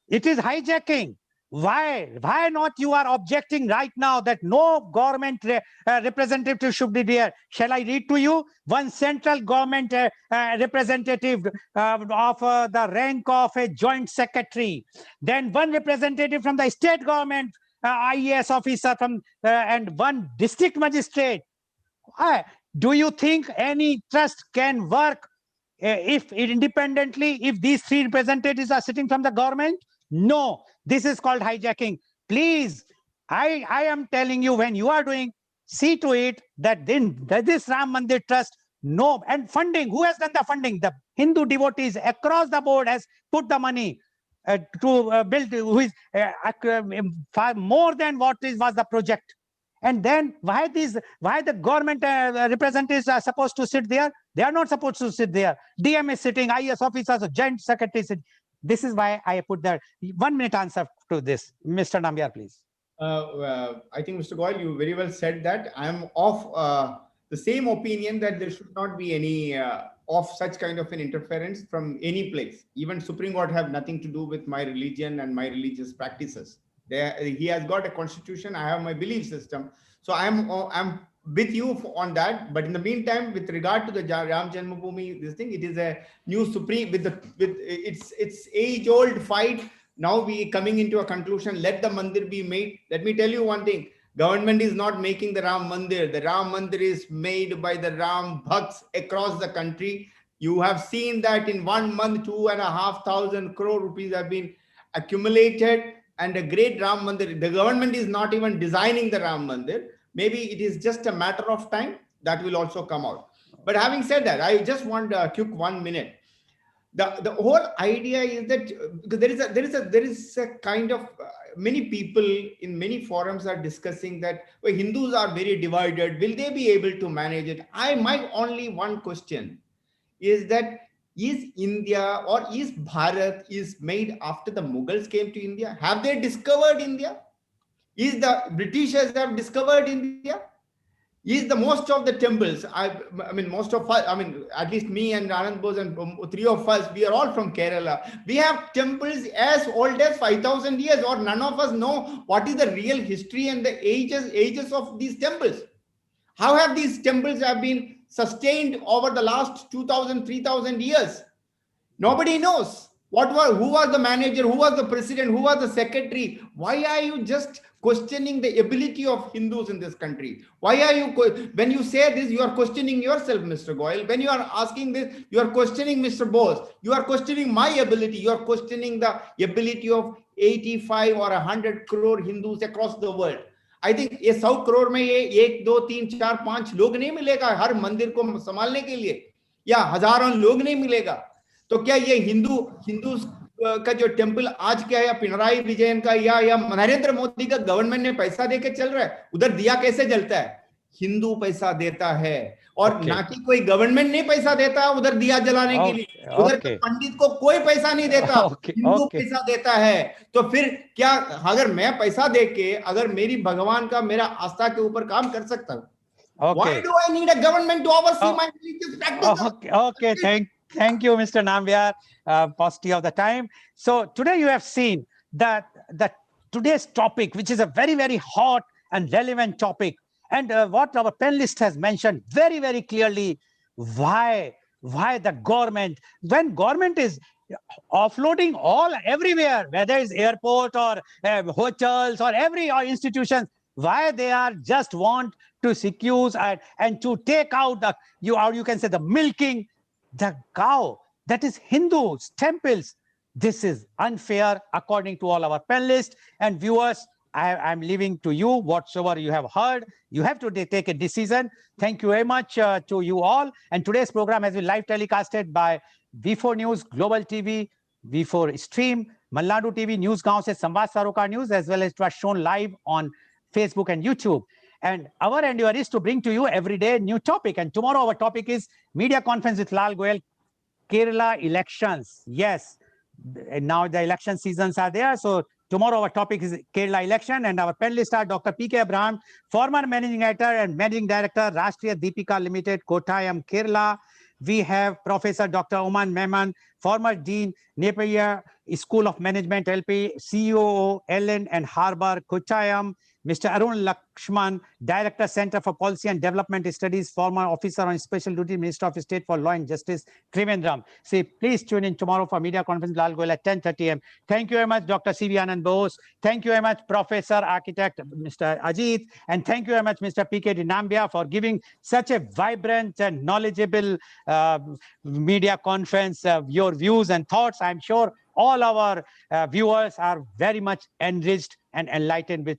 It is hijacking. Why? Why not you are objecting right now that no government representative should be there? Shall I read to you? One central government representative of the rank of a joint secretary. Then one representative from the state government, IAS officer from, and one district magistrate. Do you think any trust can work if independently, if these 3 representatives are sitting from the government? No, this is called hijacking. Please, I am telling you, when you are doing, see to it that then that this Ram Mandir Trust, no, and funding, who has done the funding? The Hindu devotees across the board has put the money to build, who is far more than what was the project. And then why the government representatives are supposed to sit there? They are not supposed to sit there. DM is sitting, IS officers, joint secretaries. This is why I put that 1 minute answer to this. Mr. Nambiar, please. I think, Mr. Goel, you very well said that. I am of the same opinion that there should not be any of such kind of an interference from any place. Even Supreme Court have nothing to do with my religion and my religious practices. He has got a constitution. I have my belief system. So I'm with you on that. But in the meantime, with regard to the Ram Janmabhoomi, this thing, it is a new supreme with its age-old fight. Now we coming into a conclusion. Let the mandir be made. Let me tell you one thing. Government is not making the Ram Mandir. The Ram Mandir is made by the Ram Bhakts across the country. You have seen that in 1 month, 2,500 crore rupees have been accumulated, and a great Ram Mandir. The government is not even designing the Ram Mandir. Maybe it is just a matter of time that will also come out. But having said that, I just want a quick 1 minute. The whole idea is that because there is a kind of many people in many forums are discussing that well, Hindus are very divided. Will they be able to manage it? My only one question is that is India or is Bharat is made after the Mughals came to India? Have they discovered India? Is the Britishers have discovered India? Is the most of the temples, I mean, most of us, I mean, at least me and Anand Bose and 3 of us, we are all from Kerala. We have temples as old as 5,000 years, or none of us know what is the real history and the ages of these temples. How have these temples have been sustained over the last 2,000, 3,000 years? Nobody knows. Who was the manager? Who was the president? Who was the secretary? Why are you just questioning the ability of Hindus in this country? Why are you, when you say this, you are questioning yourself, Mr. Goel. When you are asking this, you are questioning Mr. Bose. You are questioning my ability. You are questioning the ability of 85 or 100 crore Hindus across the world. I think ये 100 करोड़ में ये 1, 2, 3, 4, 5 लोग नहीं मिलेगा हर मंदिर को संभालने के लिए, या हजारों लोग नहीं मिलेगा. तो क्या ये हिंदू का जो टेम्पल आज क्या है, पिनराई विजयन का या नरेंद्र मोदी का गवर्नमेंट ने पैसा देके चल रहा है? उधर दिया कैसे जलता है? हिंदू पैसा देता है, और ना कि कोई गवर्नमेंट नहीं पैसा देता उधर दिया जलाने के लिए. उधर के पंडित को कोई पैसा नहीं देता, हिंदू पैसा देता है. तो फिर क्या अगर मैं पैसा देके अगर मेरी भगवान का मेरा आस्था के ऊपर काम कर सकता हूँ? Why do I need a government to oversee my religious practice? Okay, thank you, Mr. Nambiar, paucity of the time. So today you have seen that today's topic, which is a very, very hot and relevant topic, and what our panelist has mentioned very, very clearly, why the government, when government is offloading everywhere, whether it's airport or hotels or or institutions, why they are just want to secure and to take out you can say the milking the cow, that is Hindus, temples. This is unfair according to all our panelists and viewers. I'm leaving to you whatsoever you have heard. You have to take a decision. Thank you very much to you all. And today's program has been live telecasted by V4 News, Global TV, V4 Stream, Malnadu TV, News Gaon se Samvad Sarokar News, as well as it was shown live on Facebook and YouTube. And our endeavor is to bring to you every day new topic. And tomorrow our topic is media conference with Lal Goel, Kerala elections. Yes, and now the election seasons are there. So tomorrow our topic is Kerala election, and our panelists are Dr. P.K. Abraham, former managing editor and managing director, Rashtriya Deepika Limited, Kottayam, Kerala. We have Professor Dr. Oman Mehman, former Dean, Napier School of Management, LP, CEO, Ellen and Harbour, Kottayam. Mr. Arun Lakshman, Director, Center for Policy and Development Studies, former officer on special duty, Minister of State for Law and Justice, Trivandrum. See, please tune in tomorrow for media conference Lal Goel at 10:30 a.m. Thank you very much, Dr. C.V. Anand Bose. Thank you very much, Professor Architect Mr. Ajit. And thank you very much, Mr. P.K. Dinambia, for giving such a vibrant and knowledgeable media conference, your views and thoughts. I'm sure all our viewers are very much enriched and enlightened with